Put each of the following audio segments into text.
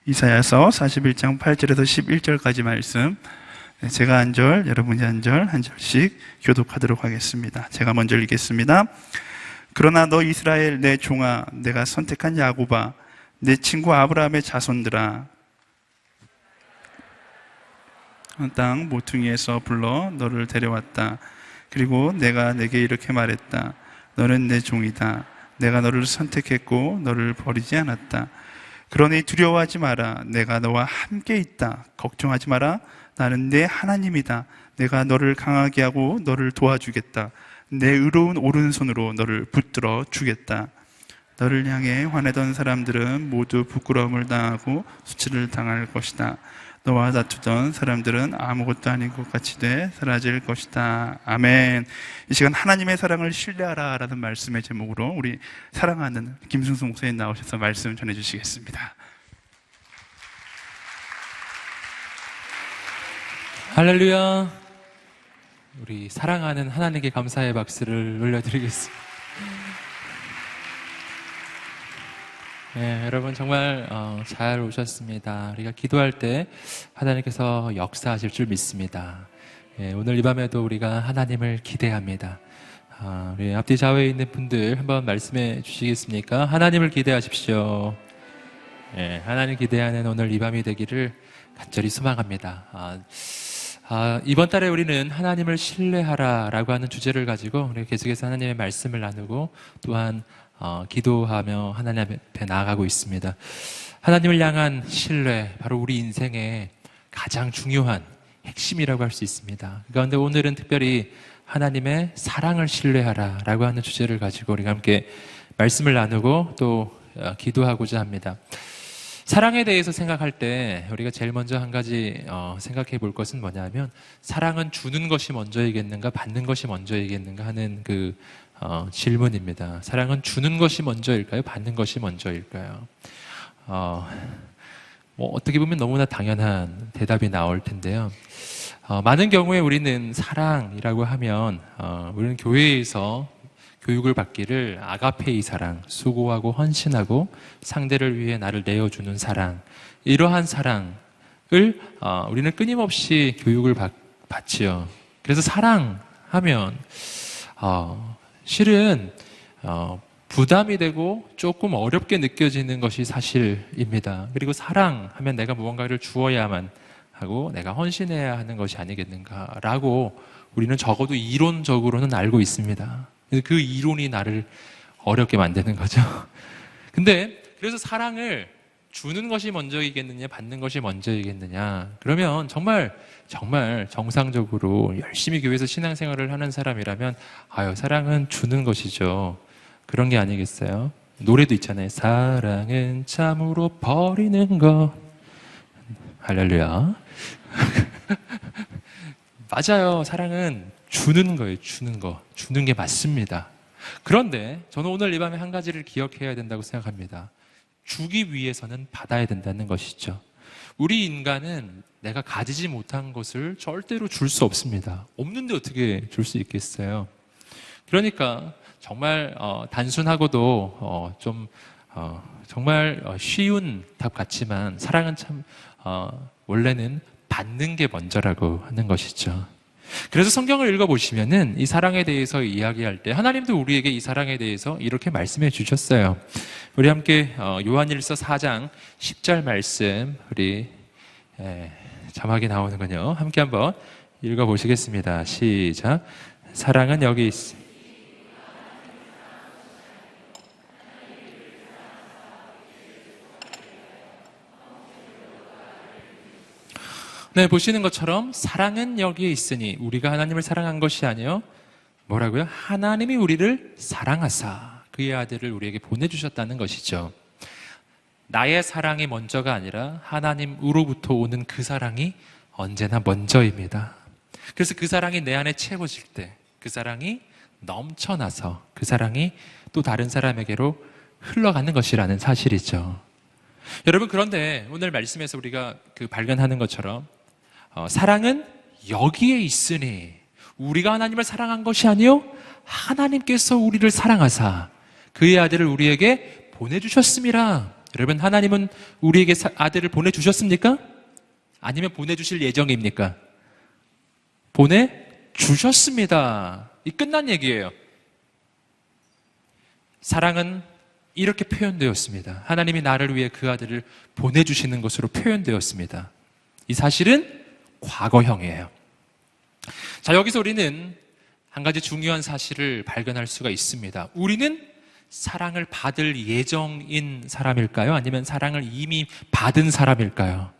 이사야서 41장 8절에서 11절까지 말씀, 제가 한 절, 여러분이 한 절, 한 절씩 교독하도록 하겠습니다. 제가 먼저 읽겠습니다. 그러나 너 이스라엘 내 종아, 내가 선택한 야곱아, 내 친구 아브라함의 자손들아, 땅 모퉁이에서 불러 너를 데려왔다. 그리고 내가 내게 이렇게 말했다. 너는 내 종이다. 내가 너를 선택했고 너를 버리지 않았다. 그러니 두려워하지 마라. 내가 너와 함께 있다. 걱정하지 마라. 나는 내 하나님이다. 내가 너를 강하게 하고 너를 도와주겠다. 내 의로운 오른손으로 너를 붙들어 주겠다. 너를 향해 화내던 사람들은 모두 부끄러움을 당하고 수치를 당할 것이다. 너와 다투던 사람들은 아무것도 아닌 것 같이 돼 사라질 것이다. 아멘. 이 시간 하나님의 사랑을 신뢰하라 라는 말씀의 제목으로 우리 사랑하는 김승수 목사님 나오셔서 말씀 전해주시겠습니다. 할렐루야. 우리 사랑하는 하나님께 감사의 박수를 올려드리겠습니다. 네, 여러분 정말 잘 오셨습니다. 우리가 기도할 때 하나님께서 역사하실 줄 믿습니다. 오늘 이 밤에도 우리가 하나님을 기대합니다. 우리 앞뒤 좌우에 있는 분들 한번 말씀해 주시겠습니까? 하나님을 기대하십시오. 하나님 기대하는 오늘 이 밤이 되기를 간절히 소망합니다. 이번 달에 우리는 하나님을 신뢰하라 라고 하는 주제를 가지고 우리 계속해서 하나님의 말씀을 나누고 또한 기도하며 하나님 앞에 나아가고 있습니다. 하나님을 향한 신뢰, 바로 우리 인생의 가장 중요한 핵심이라고 할 수 있습니다. 그런데 오늘은 특별히 하나님의 사랑을 신뢰하라 라고 하는 주제를 가지고 우리가 함께 말씀을 나누고 또 기도하고자 합니다. 사랑에 대해서 생각할 때 우리가 제일 먼저 한 가지 생각해 볼 것은 뭐냐면, 사랑은 주는 것이 먼저이겠는가 받는 것이 먼저이겠는가 하는 그 질문입니다. 사랑은 주는 것이 먼저일까요? 받는 것이 먼저일까요? 어떻게 보면 너무나 당연한 대답이 나올 텐데요. 많은 경우에 우리는 사랑이라고 하면 우리는 교회에서 교육을 받기를 아가페이 사랑, 수고하고 헌신하고 상대를 위해 나를 내어주는 사랑, 이러한 사랑을 우리는 끊임없이 교육을 받지요. 그래서 사랑하면 실은 부담이 되고 조금 어렵게 느껴지는 것이 사실입니다. 그리고 사랑하면 내가 무언가를 주어야만 하고 내가 헌신해야 하는 것이 아니겠는가라고 우리는 적어도 이론적으로는 알고 있습니다. 그 이론이 나를 어렵게 만드는 거죠. 근데 그래서 사랑을 주는 것이 먼저이겠느냐 받는 것이 먼저이겠느냐, 그러면 정말 정상적으로 열심히 교회에서 신앙생활을 하는 사람이라면 사랑은 주는 것이죠. 그런 게 아니겠어요? 노래도 있잖아요. 사랑은 참으로 버리는 것. 할렐루야. 맞아요. 사랑은 주는 거예요. 주는 거. 주는 게 맞습니다. 그런데 저는 오늘 이 밤에 한 가지를 기억해야 된다고 생각합니다. 주기 위해서는 받아야 된다는 것이죠. 우리 인간은 내가 가지지 못한 것을 절대로 줄 수 없습니다. 없는데 어떻게 줄 수 있겠어요? 그러니까 정말 단순하고도 정말 쉬운 답 같지만, 사랑은 참 원래는 받는 게 먼저라고 하는 것이죠. 그래서 성경을 읽어보시면은 이 사랑에 대해서 이야기할 때 하나님도 우리에게 이 사랑에 대해서 이렇게 말씀해 주셨어요. 우리 함께 요한일서 4장 10절 말씀, 우리 자막이 나오는군요. 함께 한번 읽어보시겠습니다. 시작. 사랑은 여기 있습니다. 네, 보시는 것처럼 사랑은 여기에 있으니, 우리가 하나님을 사랑한 것이 아니요 뭐라고요? 하나님이 우리를 사랑하사 그의 아들을 우리에게 보내주셨다는 것이죠. 나의 사랑이 먼저가 아니라 하나님으로부터 오는 그 사랑이 언제나 먼저입니다. 그래서 그 사랑이 내 안에 채워질 때, 그 사랑이 넘쳐나서 그 사랑이 또 다른 사람에게로 흘러가는 것이라는 사실이죠. 여러분, 그런데 오늘 말씀에서 우리가 발견하는 것처럼 사랑은 여기에 있으니, 우리가 하나님을 사랑한 것이 아니요 하나님께서 우리를 사랑하사 그의 아들을 우리에게 보내주셨음이라, 여러분, 하나님은 우리에게 아들을 보내주셨습니까? 아니면 보내주실 예정입니까? 보내주셨습니다. 이 끝난 얘기예요. 사랑은 이렇게 표현되었습니다. 하나님이 나를 위해 그 아들을 보내주시는 것으로 표현되었습니다. 이 사실은 과거형이에요. 자, 여기서 우리는 한 가지 중요한 사실을 발견할 수가 있습니다. 우리는 사랑을 받을 예정인 사람일까요? 아니면 사랑을 이미 받은 사람일까요?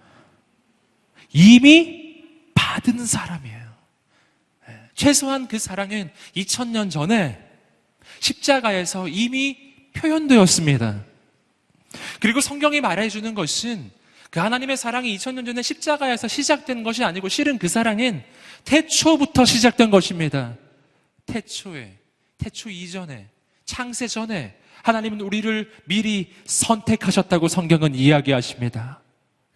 이미 받은 사람이에요. 최소한 그 사랑은 2000년 전에 십자가에서 이미 표현되었습니다. 그리고 성경이 말해주는 것은 그 하나님의 사랑이 2000년 전에 십자가에서 시작된 것이 아니고 실은 그 사랑은 태초부터 시작된 것입니다. 태초 이전에, 창세 전에 하나님은 우리를 미리 선택하셨다고 성경은 이야기하십니다.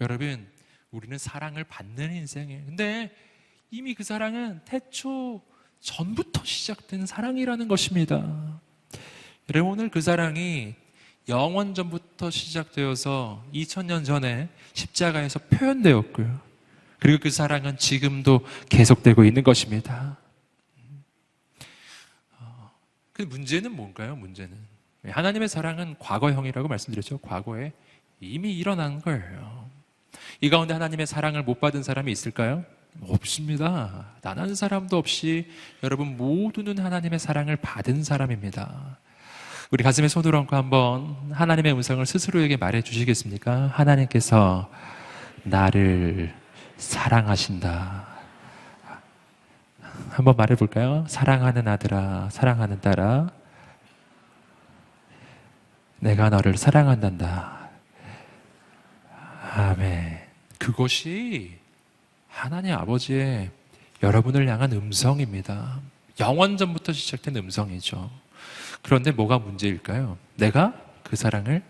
여러분, 우리는 사랑을 받는 인생이에요. 근데 이미 그 사랑은 태초 전부터 시작된 사랑이라는 것입니다. 여러분, 오늘 그 사랑이 영원 전부터 시작되어서 2000년 전에 십자가에서 표현되었고요. 그리고 그 사랑은 지금도 계속되고 있는 것입니다. 그 문제는 뭔가요? 문제는 하나님의 사랑은 과거형이라고 말씀드렸죠. 과거에 이미 일어난 거예요. 이 가운데 하나님의 사랑을 못 받은 사람이 있을까요? 없습니다. 단 한 사람도 없이 여러분 모두는 하나님의 사랑을 받은 사람입니다. 우리 가슴에 손을 얹고 한번 하나님의 음성을 스스로에게 말해 주시겠습니까? 하나님께서 나를 사랑하신다. 한번 말해 볼까요? 사랑하는 아들아, 사랑하는 딸아, 내가 너를 사랑한단다. 아멘. 그것이 하나님 아버지의 여러분을 향한 음성입니다. 영원 전부터 시작된 음성이죠. 그런데 뭐가 문제일까요? 내가 그 사랑을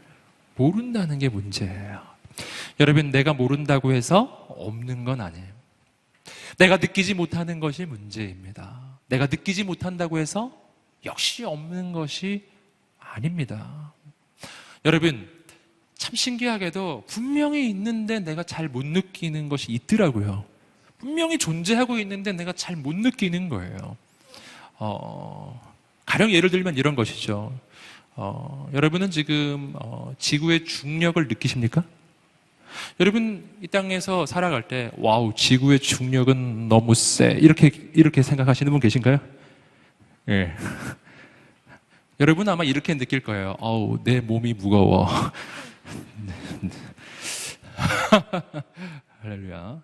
모른다는 게 문제예요. 여러분, 내가 모른다고 해서 없는 건 아니에요. 내가 느끼지 못하는 것이 문제입니다. 내가 느끼지 못한다고 해서 역시 없는 것이 아닙니다. 여러분, 참 신기하게도 분명히 있는데 내가 잘 못 느끼는 것이 있더라고요. 분명히 존재하고 있는데 내가 잘 못 느끼는 거예요. 가령 예를 들면 이런 것이죠. 여러분은 지금 지구의 중력을 느끼십니까? 여러분, 이 땅에서 살아갈 때 와우, 지구의 중력은 너무 세, 이렇게 생각하시는 분 계신가요? 예. 여러분 아마 이렇게 느낄 거예요. 내 몸이 무거워. 할렐루야.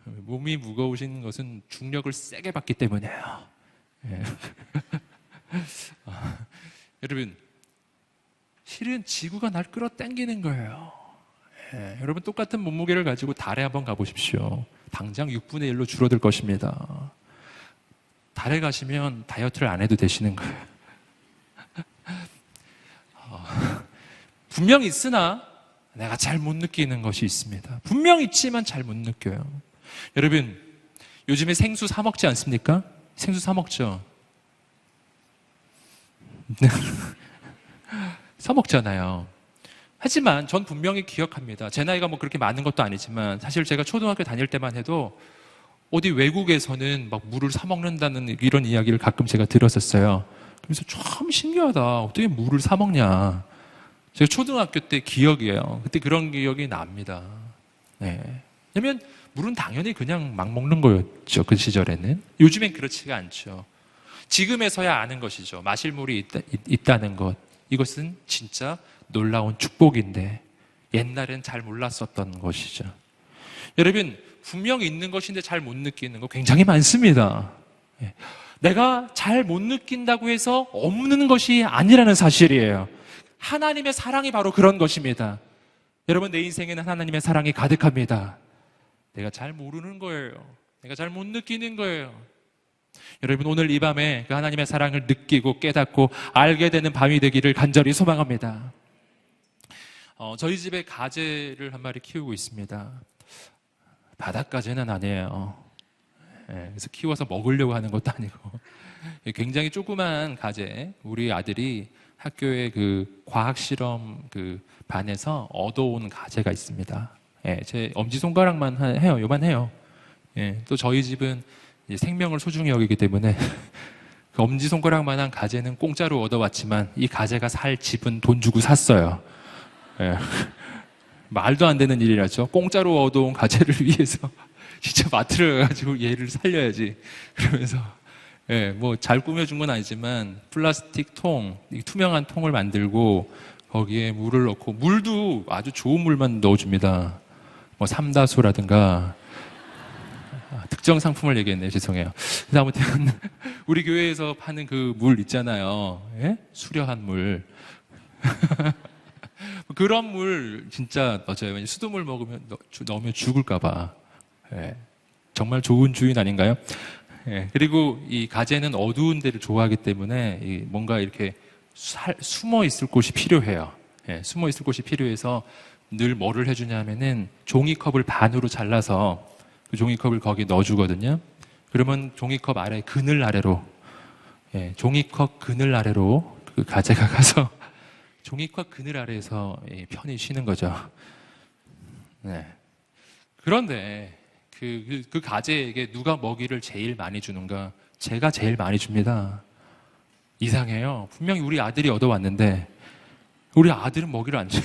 몸이 무거우신 것은 중력을 세게 받기 때문이에요. 예. 여러분, 실은 지구가 날 끌어당기는 거예요. 예. 여러분, 똑같은 몸무게를 가지고 달에 한번 가보십시오. 당장 6분의 1로 줄어들 것입니다. 달에 가시면 다이어트를 안 해도 되시는 거예요. 분명 있으나 내가 잘 못 느끼는 것이 있습니다. 분명 있지만 잘 못 느껴요. 여러분, 요즘에 생수 사 먹지 않습니까? 생수 사 먹죠? 사 먹잖아요. 하지만 전 분명히 기억합니다. 제 나이가 뭐 그렇게 많은 것도 아니지만 사실 제가 초등학교 다닐 때만 해도 어디 외국에서는 막 물을 사 먹는다는 이런 이야기를 가끔 제가 들었었어요. 그래서 참 신기하다. 어떻게 물을 사 먹냐. 제가 초등학교 때 기억이에요. 그때 그런 기억이 납니다. 네. 왜냐면 물은 당연히 그냥 막 먹는 거였죠. 그 시절에는. 요즘엔 그렇지가 않죠. 지금에서야 아는 것이죠. 마실 물이 있다는 것. 이것은 진짜 놀라운 축복인데 옛날엔 잘 몰랐었던 것이죠. 여러분, 분명히 있는 것인데 잘 못 느끼는 거 굉장히 많습니다. 내가 잘 못 느낀다고 해서 없는 것이 아니라는 사실이에요. 하나님의 사랑이 바로 그런 것입니다. 여러분, 내 인생에는 하나님의 사랑이 가득합니다. 내가 잘 모르는 거예요. 내가 잘 못 느끼는 거예요. 여러분, 오늘 이 밤에 그 하나님의 사랑을 느끼고 깨닫고 알게 되는 밤이 되기를 간절히 소망합니다. 저희 집에 가재를 한 마리 키우고 있습니다. 바닷가재는 아니에요. 그래서 키워서 먹으려고 하는 것도 아니고 굉장히 조그만 가재. 우리 아들이 학교에 그 과학 실험 그 반에서 얻어온 가제가 있습니다. 예, 제 엄지손가락만 해요. 요만해요. 예, 또 저희 집은 이제 생명을 소중히 여기기 때문에 그 엄지손가락만한 가제는 공짜로 얻어왔지만 이 가제가 살 집은 돈 주고 샀어요. 예. 말도 안 되는 일이라죠. 공짜로 얻어온 가제를 위해서 진짜 마트를 가가지고 얘를 살려야지. 그러면서 예, 뭐 잘 꾸며준 건 아니지만 플라스틱 통, 이 투명한 통을 만들고 거기에 물을 넣고 물도 아주 좋은 물만 넣어줍니다. 뭐 삼다수라든가 특정 상품을 얘기했네요. 죄송해요. 근데 아무튼 우리 교회에서 파는 그 물 있잖아요. 예? 수려한 물. 그런 물 진짜 넣어줘요. 수돗물 넣으면 죽을까봐. 예. 정말 좋은 주인 아닌가요? 예. 그리고 이 가재는 어두운 데를 좋아하기 때문에 뭔가 이렇게 숨어 있을 곳이 필요해요. 예. 숨어 있을 곳이 필요해서 늘 뭐를 해주냐면은 종이컵을 반으로 잘라서 그 종이컵을 거기 넣어주거든요. 그러면 종이컵 아래 그늘 아래로, 예. 종이컵 그늘 아래로 그 가재가 가서 종이컵 그늘 아래에서 편히 쉬는 거죠. 네. 그런데 그 가재에게 누가 먹이를 제일 많이 주는가? 제가 제일 많이 줍니다. 이상해요. 분명히 우리 아들이 얻어왔는데 우리 아들은 먹이를 안 줘요.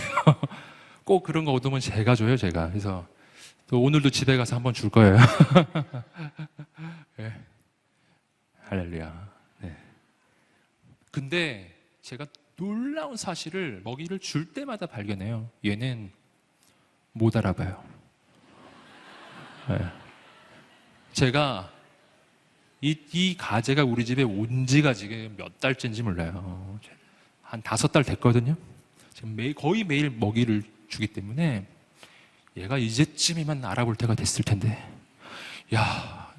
꼭 그런 거 얻으면 제가 줘요, 제가. 그래서 또 오늘도 집에 가서 한번 줄 거예요. 네. 할렐루야. 네. 근데 제가 놀라운 사실을 먹이를 줄 때마다 발견해요. 얘는 못 알아봐요. 네. 제가 이 가재가 우리 집에 온 지가 지금 몇 달째인지 몰라요. 한 5달 됐거든요. 지금 거의 매일 먹이를 주기 때문에 얘가 이제쯤이면 알아볼 때가 됐을 텐데, 야,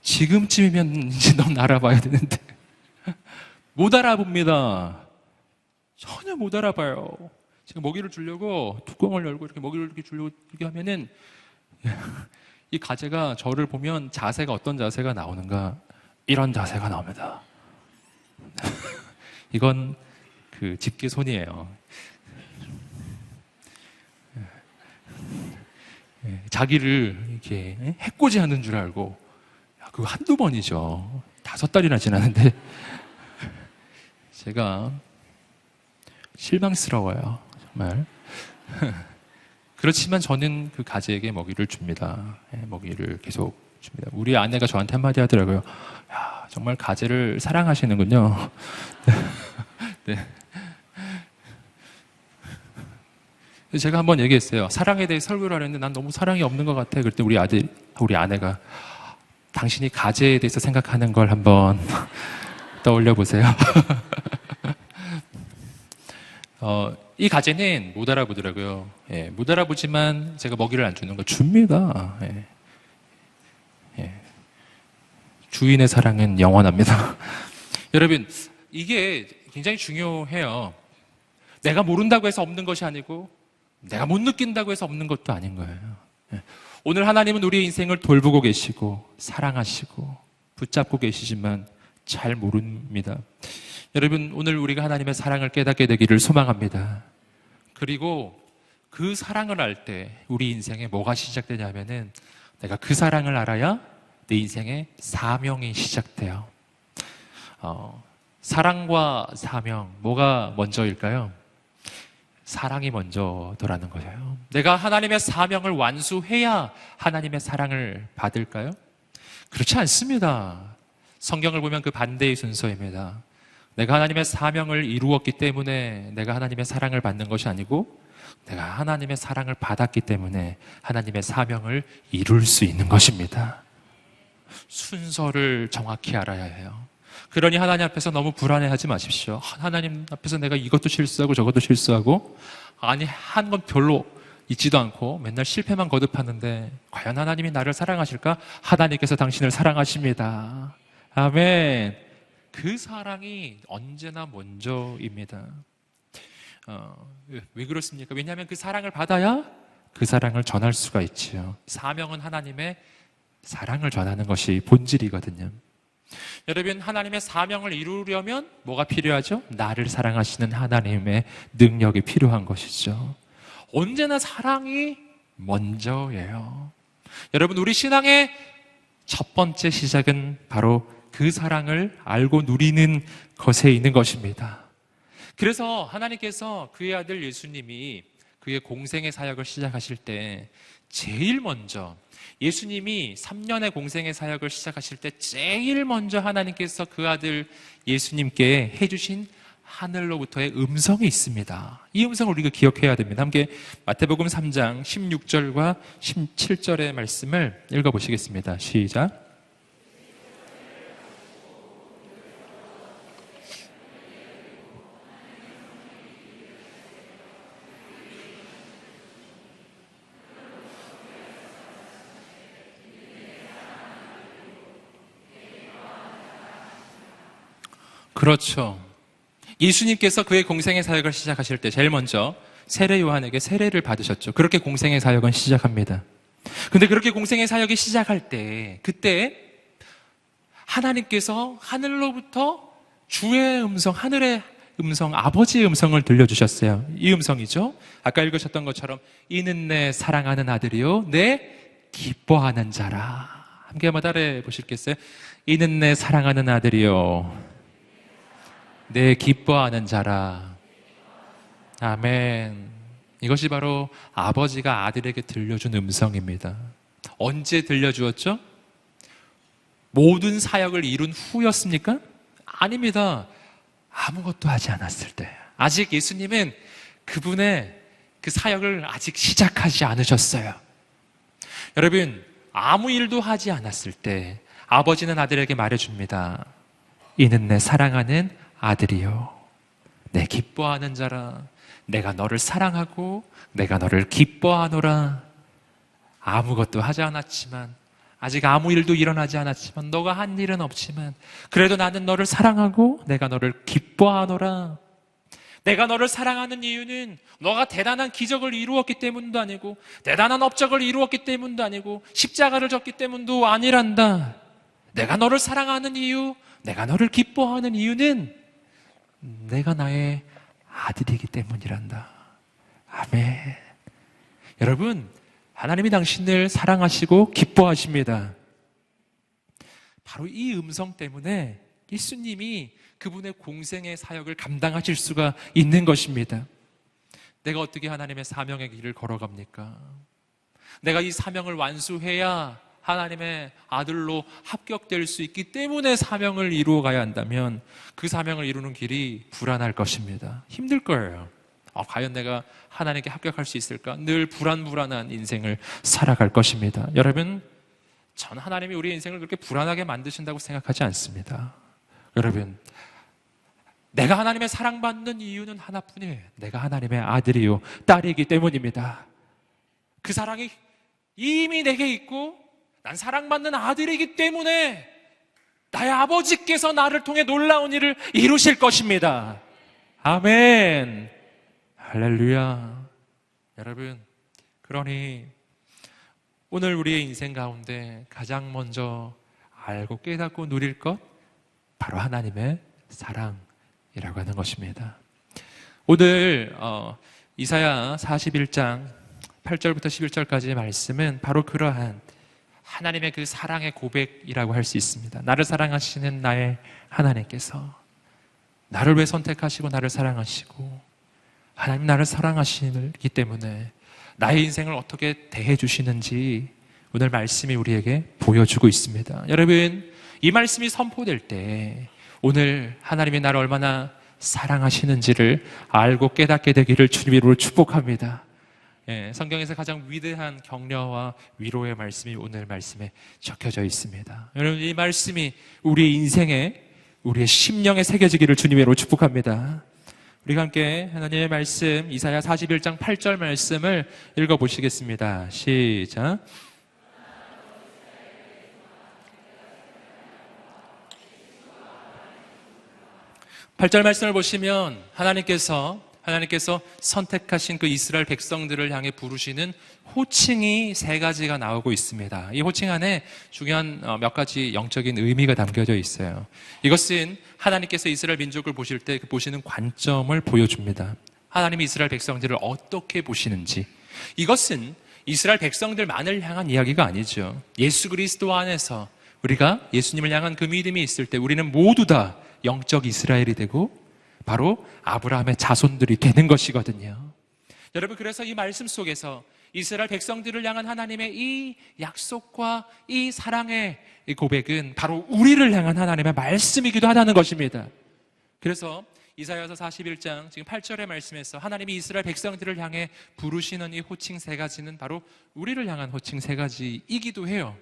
지금쯤이면 이제 넌 알아봐야 되는데 못 알아봅니다. 전혀 못 알아봐요. 제가 먹이를 주려고 뚜껑을 열고 이렇게 먹이를 이렇게 주려고 이렇게 하면은 이 가재가 저를 보면 자세가 어떤 자세가 나오는가? 이런 자세가 나옵니다. 이건 그 집게손이에요. 자기를 이렇게 해코지 하는 줄 알고, 그거 한두 번이죠. 5달이나 지났는데 제가 실망스러워요. 정말. 그렇지만 저는 그 가재에게 먹이를 줍니다. 먹이를 계속 줍니다. 우리 아내가 저한테 한마디 하더라고요. 야, 정말 가재를 사랑하시는군요. 네. 제가 한번 얘기했어요. 사랑에 대해 설교를 하는데 난 너무 사랑이 없는 것 같아. 그랬더니 우리 아내가 당신이 가재에 대해서 생각하는 걸 한번 떠올려 보세요. 이 가재는 못 알아보더라고요. 예, 못 알아보지만 제가 먹이를 안 주는 거 줍니다. 예. 예. 주인의 사랑은 영원합니다. 여러분, 이게 굉장히 중요해요. 내가 모른다고 해서 없는 것이 아니고 내가 못 느낀다고 해서 없는 것도 아닌 거예요. 예. 오늘 하나님은 우리의 인생을 돌보고 계시고 사랑하시고 붙잡고 계시지만 잘 모릅니다. 여러분, 오늘 우리가 하나님의 사랑을 깨닫게 되기를 소망합니다. 그리고 그 사랑을 알 때 우리 인생에 뭐가 시작되냐면은 내가 그 사랑을 알아야 내 인생에 사명이 시작돼요. 사랑과 사명, 뭐가 먼저일까요? 사랑이 먼저더라는 거예요. 내가 하나님의 사명을 완수해야 하나님의 사랑을 받을까요? 그렇지 않습니다. 성경을 보면 그 반대의 순서입니다. 내가 하나님의 사명을 이루었기 때문에 내가 하나님의 사랑을 받는 것이 아니고 내가 하나님의 사랑을 받았기 때문에 하나님의 사명을 이룰 수 있는 것입니다. 순서를 정확히 알아야 해요. 그러니 하나님 앞에서 너무 불안해하지 마십시오. 하나님 앞에서 내가 이것도 실수하고 저것도 실수하고 아니 한 건 별로 있지도 않고 맨날 실패만 거듭하는데 과연 하나님이 나를 사랑하실까? 하나님께서 당신을 사랑하십니다. 아멘. 그 사랑이 언제나 먼저입니다. 왜 그렇습니까? 왜냐하면 그 사랑을 받아야 그 사랑을 전할 수가 있지요. 사명은 하나님의 사랑을 전하는 것이 본질이거든요. 여러분, 하나님의 사명을 이루려면 뭐가 필요하죠? 나를 사랑하시는 하나님의 능력이 필요한 것이죠. 언제나 사랑이 먼저예요. 여러분, 우리 신앙의 첫 번째 시작은 바로 그 사랑을 알고 누리는 것에 있는 것입니다. 그래서 하나님께서 그의 아들 예수님이 그의 공생의 사역을 시작하실 때 제일 먼저, 예수님이 3년의 공생의 사역을 시작하실 때 제일 먼저 하나님께서 그 아들 예수님께 해주신 하늘로부터의 음성이 있습니다. 이 음성을 우리가 기억해야 됩니다. 함께 마태복음 3장 16절과 17절의 말씀을 읽어보시겠습니다. 시작. 그렇죠. 예수님께서 그의 공생의 사역을 시작하실 때 제일 먼저 세례 요한에게 세례를 받으셨죠. 그렇게 공생의 사역은 시작합니다. 근데 그렇게 공생의 사역이 시작할 때, 그때 하나님께서 하늘로부터 주의 음성, 하늘의 음성, 아버지의 음성을 들려주셨어요. 이 음성이죠. 아까 읽으셨던 것처럼 이는 내 사랑하는 아들이요 내 기뻐하는 자라. 함께 한번 따라해 보실겠어요? 이는 내 사랑하는 아들이요 내 기뻐하는 자라. 아멘. 이것이 바로 아버지가 아들에게 들려준 음성입니다. 언제 들려주었죠? 모든 사역을 이룬 후였습니까? 아닙니다. 아무것도 하지 않았을 때. 아직 예수님은 그분의 그 사역을 아직 시작하지 않으셨어요. 여러분, 아무 일도 하지 않았을 때 아버지는 아들에게 말해줍니다. 이는 내 사랑하는 아들이요 내 기뻐하는 자라. 내가 너를 사랑하고 내가 너를 기뻐하노라. 아무것도 하지 않았지만, 아직 아무 일도 일어나지 않았지만, 너가 한 일은 없지만 그래도 나는 너를 사랑하고 내가 너를 기뻐하노라. 내가 너를 사랑하는 이유는 너가 대단한 기적을 이루었기 때문도 아니고 대단한 업적을 이루었기 때문도 아니고 십자가를 졌기 때문도 아니란다. 내가 너를 사랑하는 이유, 내가 너를 기뻐하는 이유는 내가 나의 아들이기 때문이란다. 아멘. 여러분, 하나님이 당신을 사랑하시고 기뻐하십니다. 바로 이 음성 때문에 예수님이 그분의 공생의 사역을 감당하실 수가 있는 것입니다. 내가 어떻게 하나님의 사명의 길을 걸어갑니까? 내가 이 사명을 완수해야 하나님의 아들로 합격될 수 있기 때문에 사명을 이루어 가야 한다면 그 사명을 이루는 길이 불안할 것입니다. 힘들 거예요. 과연 내가 하나님께 합격할 수 있을까? 늘 불안한 인생을 살아갈 것입니다. 여러분, 전 하나님이 우리 인생을 그렇게 불안하게 만드신다고 생각하지 않습니다. 여러분, 내가 하나님의 사랑받는 이유는 하나뿐이에요. 내가 하나님의 아들이요 딸이기 때문입니다. 그 사랑이 이미 내게 있고 난 사랑받는 아들이기 때문에 나의 아버지께서 나를 통해 놀라운 일을 이루실 것입니다. 아멘. 할렐루야. 여러분, 그러니 오늘 우리의 인생 가운데 가장 먼저 알고 깨닫고 누릴 것, 바로 하나님의 사랑이라고 하는 것입니다. 오늘 이사야 41장 8절부터 11절까지의 말씀은 바로 그러한 하나님의 그 사랑의 고백이라고 할 수 있습니다. 나를 사랑하시는 나의 하나님께서 나를 왜 선택하시고 나를 사랑하시고, 하나님 나를 사랑하시기 때문에 나의 인생을 어떻게 대해 주시는지 오늘 말씀이 우리에게 보여주고 있습니다. 여러분, 이 말씀이 선포될 때 오늘 하나님이 나를 얼마나 사랑하시는지를 알고 깨닫게 되기를 주님으로 축복합니다. 성경에서 가장 위대한 격려와 위로의 말씀이 오늘 말씀에 적혀져 있습니다. 여러분, 이 말씀이 우리의 인생에, 우리의 심령에 새겨지기를 주님으로 축복합니다. 우리가 함께 하나님의 말씀 이사야 41장 8절 말씀을 읽어보시겠습니다. 시작. (8절) 말씀을 보시면 하나님께서 하나님께서 선택하신 그 이스라엘 백성들을 향해 부르시는 호칭이 세 가지가 나오고 있습니다. 이 호칭 안에 중요한 몇 가지 영적인 의미가 담겨져 있어요. 이것은 하나님께서 이스라엘 민족을 보실 때 그 보시는 관점을 보여줍니다. 하나님이 이스라엘 백성들을 어떻게 보시는지. 이것은 이스라엘 백성들만을 향한 이야기가 아니죠. 예수 그리스도 안에서 우리가 예수님을 향한 그 믿음이 있을 때 우리는 모두 다 영적 이스라엘이 되고 바로 아브라함의 자손들이 되는 것이거든요. 여러분, 그래서 이 말씀 속에서 이스라엘 백성들을 향한 하나님의 이 약속과 이 사랑의 이 고백은 바로 우리를 향한 하나님의 말씀이기도 하다는 것입니다. 그래서 이사야서 41장 지금 8절의 말씀에서 하나님이 이스라엘 백성들을 향해 부르시는 이 호칭 세 가지는 바로 우리를 향한 호칭 세 가지이기도 해요.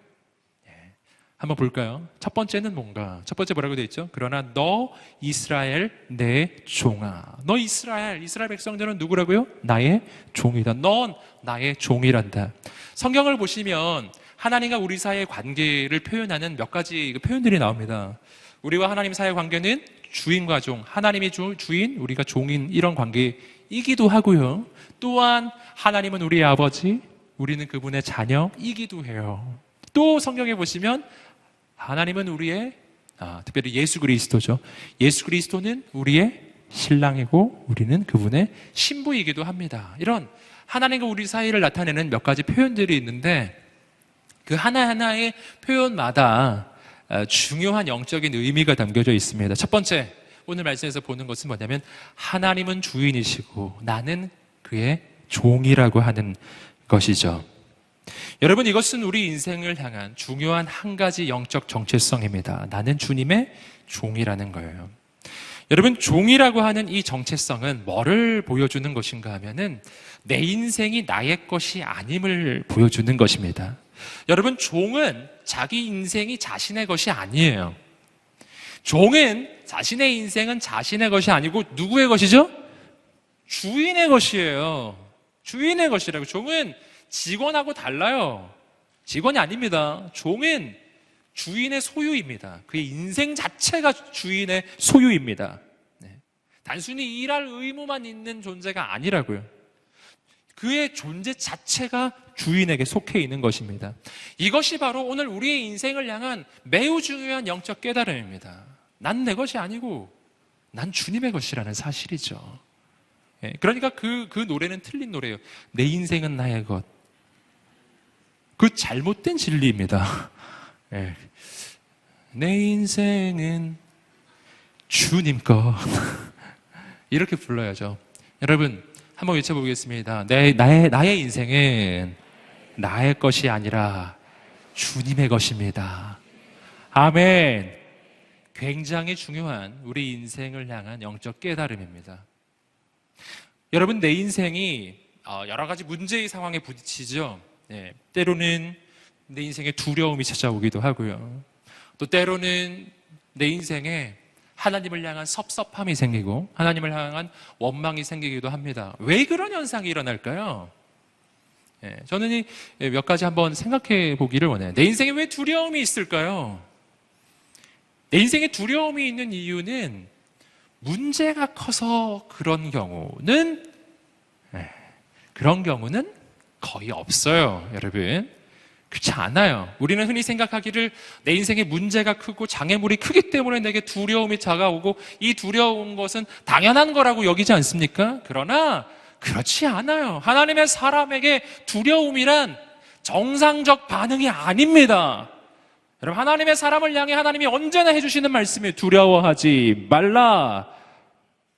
한번 볼까요? 첫 번째는 뭔가? 첫 번째 뭐라고 되어 있죠? 그러나 너 이스라엘 내 종아. 너 이스라엘 백성들은 누구라고요? 나의 종이다. 넌 나의 종이란다. 성경을 보시면 하나님과 우리 사이의 관계를 표현하는 몇 가지 표현들이 나옵니다. 우리와 하나님 사이의 관계는 주인과 종, 하나님이 주인, 우리가 종인 이런 관계이기도 하고요. 또한 하나님은 우리의 아버지, 우리는 그분의 자녀이기도 해요. 또 성경에 보시면 하나님은 우리의 특별히 예수 그리스도죠. 예수 그리스도는 우리의 신랑이고 우리는 그분의 신부이기도 합니다. 이런 하나님과 우리 사이를 나타내는 몇 가지 표현들이 있는데 그 하나하나의 표현마다 중요한 영적인 의미가 담겨져 있습니다. 첫 번째, 오늘 말씀에서 보는 것은 뭐냐면 하나님은 주인이시고 나는 그의 종이라고 하는 것이죠. 여러분, 이것은 우리 인생을 향한 중요한 한 가지 영적 정체성입니다. 나는 주님의 종이라는 거예요. 여러분, 종이라고 하는 이 정체성은 뭐를 보여주는 것인가 하면은 내 인생이 나의 것이 아님을 보여주는 것입니다. 여러분, 종은 자기 인생이 자신의 것이 아니에요. 종은 자신의 인생은 자신의 것이 아니고 누구의 것이죠? 주인의 것이에요. 주인의 것이라고. 종은 직원하고 달라요. 직원이 아닙니다. 종은 주인의 소유입니다. 그의 인생 자체가 주인의 소유입니다. 단순히 일할 의무만 있는 존재가 아니라고요. 그의 존재 자체가 주인에게 속해 있는 것입니다. 이것이 바로 오늘 우리의 인생을 향한 매우 중요한 영적 깨달음입니다. 난 내 것이 아니고 난 주님의 것이라는 사실이죠. 그러니까 그 노래는 틀린 노래예요. 내 인생은 나의 것. 그 잘못된 진리입니다. 내 인생은 주님 것. 이렇게 불러야죠. 여러분, 한번 외쳐보겠습니다. 나의 인생은 나의 것이 아니라 주님의 것입니다. 아멘. 굉장히 중요한 우리 인생을 향한 영적 깨달음입니다. 여러분, 내 인생이 여러 가지 문제의 상황에 부딪히죠. 때로는 내 인생에 두려움이 찾아오기도 하고요. 또 때로는 내 인생에 하나님을 향한 섭섭함이 생기고 하나님을 향한 원망이 생기기도 합니다. 왜 그런 현상이 일어날까요? 저는 몇 가지 한번 생각해 보기를 원해요. 내 인생에 왜 두려움이 있을까요? 내 인생에 두려움이 있는 이유는 문제가 커서 그런 경우는 거의 없어요, 여러분. 그렇지 않아요. 우리는 흔히 생각하기를 내 인생에 문제가 크고 장애물이 크기 때문에 내게 두려움이 다가오고 이 두려운 것은 당연한 거라고 여기지 않습니까? 그러나 그렇지 않아요. 하나님의 사람에게 두려움이란 정상적 반응이 아닙니다. 여러분, 하나님의 사람을 향해 하나님이 언제나 해주시는 말씀이 두려워하지 말라.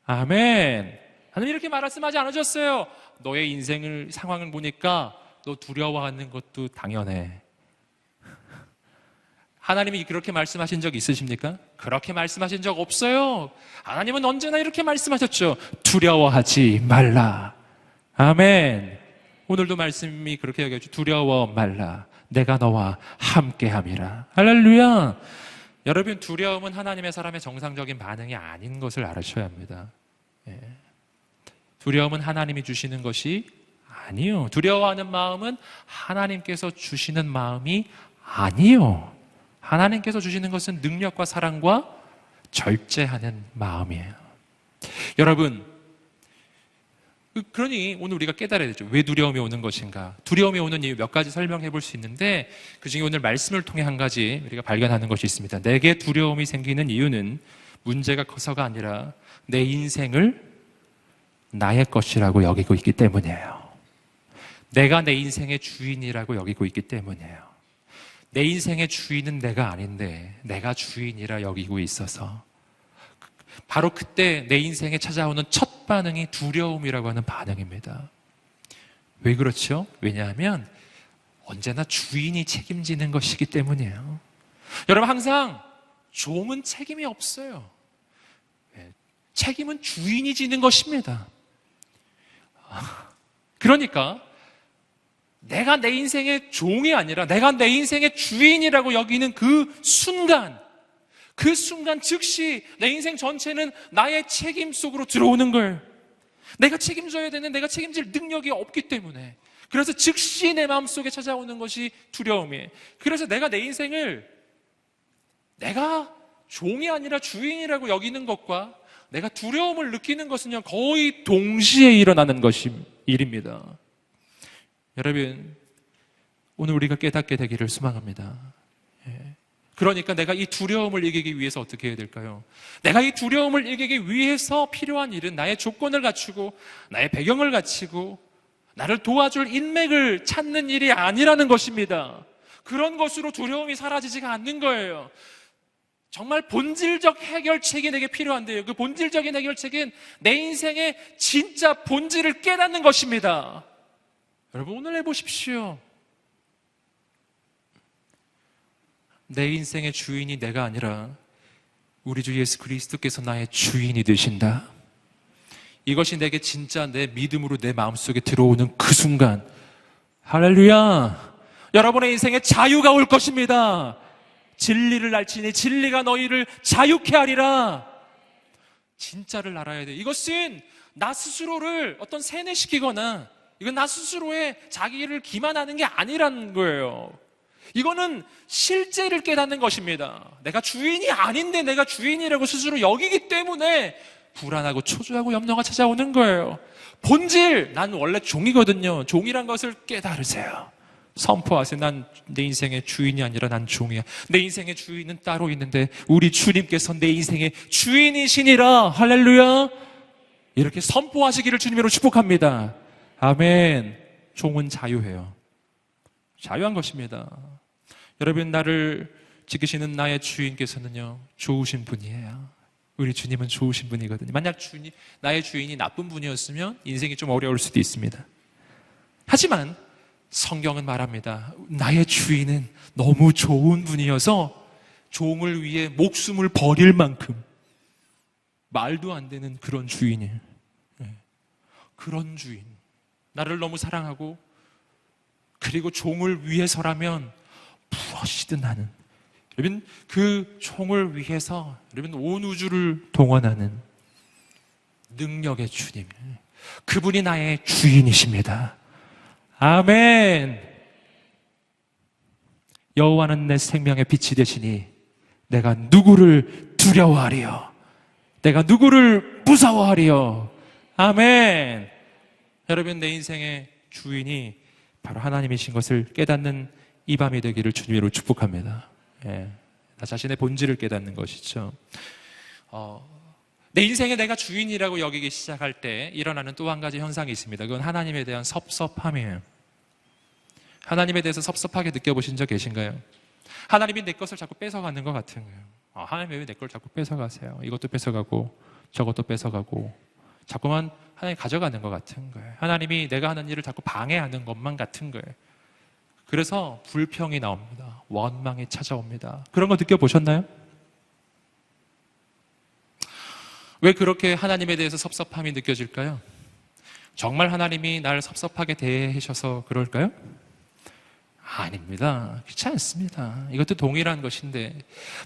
아멘. 하나님 이렇게 말씀하지 않으셨어요. 너의 인생을 상황을 보니까 너 두려워하는 것도 당연해. 하나님이 그렇게 말씀하신 적 있으십니까? 그렇게 말씀하신 적 없어요. 하나님은 언제나 이렇게 말씀하셨죠. 두려워하지 말라. 아멘. 오늘도 말씀이 그렇게 얘기하죠. 두려워 말라. 내가 너와 함께함이라. 할렐루야. 여러분, 두려움은 하나님의 사람의 정상적인 반응이 아닌 것을 알아셔야 합니다. 두려움은 하나님이 주시는 것이 아니요. 두려워하는 마음은 하나님께서 주시는 마음이 아니요. 하나님께서 주시는 것은 능력과 사랑과 절제하는 마음이에요. 여러분, 그러니 오늘 우리가 깨달아야 되죠. 왜 두려움이 오는 것인가? 두려움이 오는 이유 몇 가지 설명해 볼 수 있는데 그중에 오늘 말씀을 통해 한 가지 우리가 발견하는 것이 있습니다. 내게 두려움이 생기는 이유는 문제가 커서가 아니라 내 인생을 나의 것이라고 여기고 있기 때문이에요. 내가 내 인생의 주인이라고 여기고 있기 때문이에요. 내 인생의 주인은 내가 아닌데 내가 주인이라 여기고 있어서 바로 그때 내 인생에 찾아오는 첫 반응이 두려움이라고 하는 반응입니다. 왜 그렇죠? 왜냐하면 언제나 주인이 책임지는 것이기 때문이에요. 여러분 항상 종은 책임이 없어요. 책임은 주인이 지는 것입니다. 그러니까 내가 내 인생의 종이 아니라 내가 내 인생의 주인이라고 여기는 그 순간 즉시 내 인생 전체는 나의 책임 속으로 들어오는 거예요. 내가 책임져야 되는 내가 책임질 능력이 없기 때문에 그래서 즉시 내 마음속에 찾아오는 것이 두려움이에요. 그래서 내가 내 인생을 내가 종이 아니라 주인이라고 여기는 것과 내가 두려움을 느끼는 것은요 거의 동시에 일어나는 일입니다. 여러분 오늘 우리가 깨닫게 되기를 소망합니다. 그러니까 내가 이 두려움을 이기기 위해서 어떻게 해야 될까요? 내가 이 두려움을 이기기 위해서 필요한 일은 나의 조건을 갖추고 나의 배경을 갖추고 나를 도와줄 인맥을 찾는 일이 아니라는 것입니다. 그런 것으로 두려움이 사라지지가 않는 거예요. 정말 본질적 해결책이 내게 필요한데요. 그 본질적인 해결책은 내 인생의 진짜 본질을 깨닫는 것입니다. 여러분 오늘 해보십시오. 내 인생의 주인이 내가 아니라 우리 주 예수 그리스도께서 나의 주인이 되신다. 이것이 내게 진짜 내 믿음으로 내 마음속에 들어오는 그 순간 할렐루야! 여러분의 인생에 자유가 올 것입니다. 진리를 알지니 진리가 너희를 자유케 하리라. 진짜를 알아야 돼. 이것은 나 스스로를 어떤 세뇌시키거나 이건 나 스스로의 자기를 기만하는 게 아니라는 거예요. 이거는 실제를 깨닫는 것입니다. 내가 주인이 아닌데 내가 주인이라고 스스로 여기기 때문에 불안하고 초조하고 염려가 찾아오는 거예요. 본질, 난 원래 종이거든요. 종이란 것을 깨달으세요. 선포하세요. 난 내 인생의 주인이 아니라 난 종이야. 내 인생의 주인은 따로 있는데 우리 주님께서 내 인생의 주인이시니라. 할렐루야. 이렇게 선포하시기를 주님으로 축복합니다. 아멘. 종은 자유해요. 자유한 것입니다. 여러분 나를 지키시는 나의 주인께서는요 좋으신 분이에요. 우리 주님은 좋으신 분이거든요. 만약 나의 주인이 나쁜 분이었으면 인생이 좀 어려울 수도 있습니다. 하지만 성경은 말합니다. 나의 주인은 너무 좋은 분이어서 종을 위해 목숨을 버릴 만큼 말도 안 되는 그런 주인이에요. 그런 주인. 나를 너무 사랑하고 그리고 종을 위해서라면 무엇이든 하는, 여러분 그 종을 위해서 여러분 온 우주를 동원하는 능력의 주님, 그분이 나의 주인이십니다. 아멘. 여호와는 내 생명의 빛이 되시니 내가 누구를 두려워하리요, 내가 누구를 무서워하리요. 아멘. 여러분 내 인생의 주인이 바로 하나님이신 것을 깨닫는 이 밤이 되기를 주님으로 축복합니다. 나 자신의 본질을 깨닫는 것이죠. 내 인생에 내가 주인이라고 여기기 시작할 때 일어나는 또 한 가지 현상이 있습니다. 그건 하나님에 대한 섭섭함이에요. 하나님에 대해서 섭섭하게 느껴보신 적 계신가요? 하나님이 내 것을 자꾸 뺏어가는 것 같은 거예요. 하나님 왜 내 걸 자꾸 뺏어가세요? 이것도 뺏어가고 저것도 뺏어가고 자꾸만 하나님 가져가는 것 같은 거예요. 하나님이 내가 하는 일을 자꾸 방해하는 것만 같은 거예요. 그래서 불평이 나옵니다. 원망이 찾아옵니다. 그런 거 느껴보셨나요? 왜 그렇게 하나님에 대해서 섭섭함이 느껴질까요? 정말 하나님이 나를 섭섭하게 대하셔서 그럴까요? 아닙니다. 그렇지 않습니다. 이것도 동일한 것인데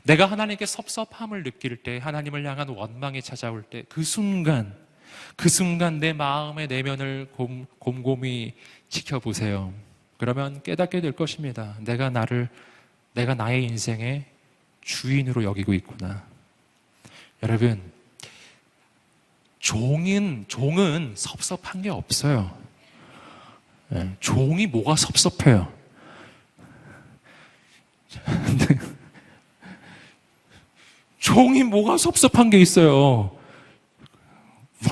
내가 하나님께 섭섭함을 느낄 때, 하나님을 향한 원망이 찾아올 때 그 순간 내 마음의 내면을 곰곰이 지켜보세요. 그러면 깨닫게 될 것입니다. 내가 나의 인생의 주인으로 여기고 있구나. 여러분, 종은 섭섭한 게 없어요. 예, 종이 뭐가 섭섭해요? 종이 뭐가 섭섭한 게 있어요?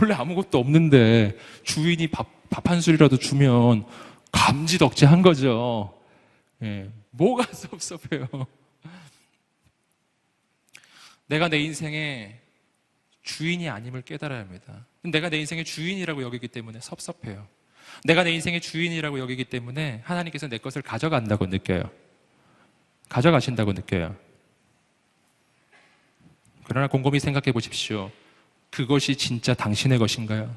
원래 아무것도 없는데 주인이 밥 한 술이라도 주면 감지덕지한 거죠. 예, 뭐가 섭섭해요? 내가 내 인생의 주인이 아님을 깨달아야 합니다. 내가 내 인생의 주인이라고 여기기 때문에 섭섭해요. 내가 내 인생의 주인이라고 여기기 때문에 하나님께서 내 것을 가져간다고 느껴요. 가져가신다고 느껴요. 그러나 곰곰이 생각해 보십시오. 그것이 진짜 당신의 것인가요?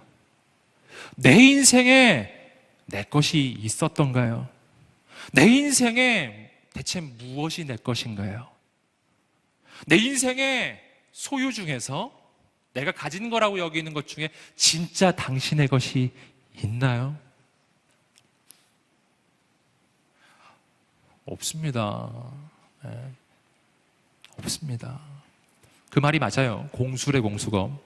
내 인생에 내 것이 있었던가요? 내 인생에 대체 무엇이 내 것인가요? 내 인생의 소유 중에서 내가 가진 거라고 여기는 것 중에 진짜 당신의 것이 있나요? 없습니다. 네. 없습니다. 그 말이 맞아요. 공수래 공수검.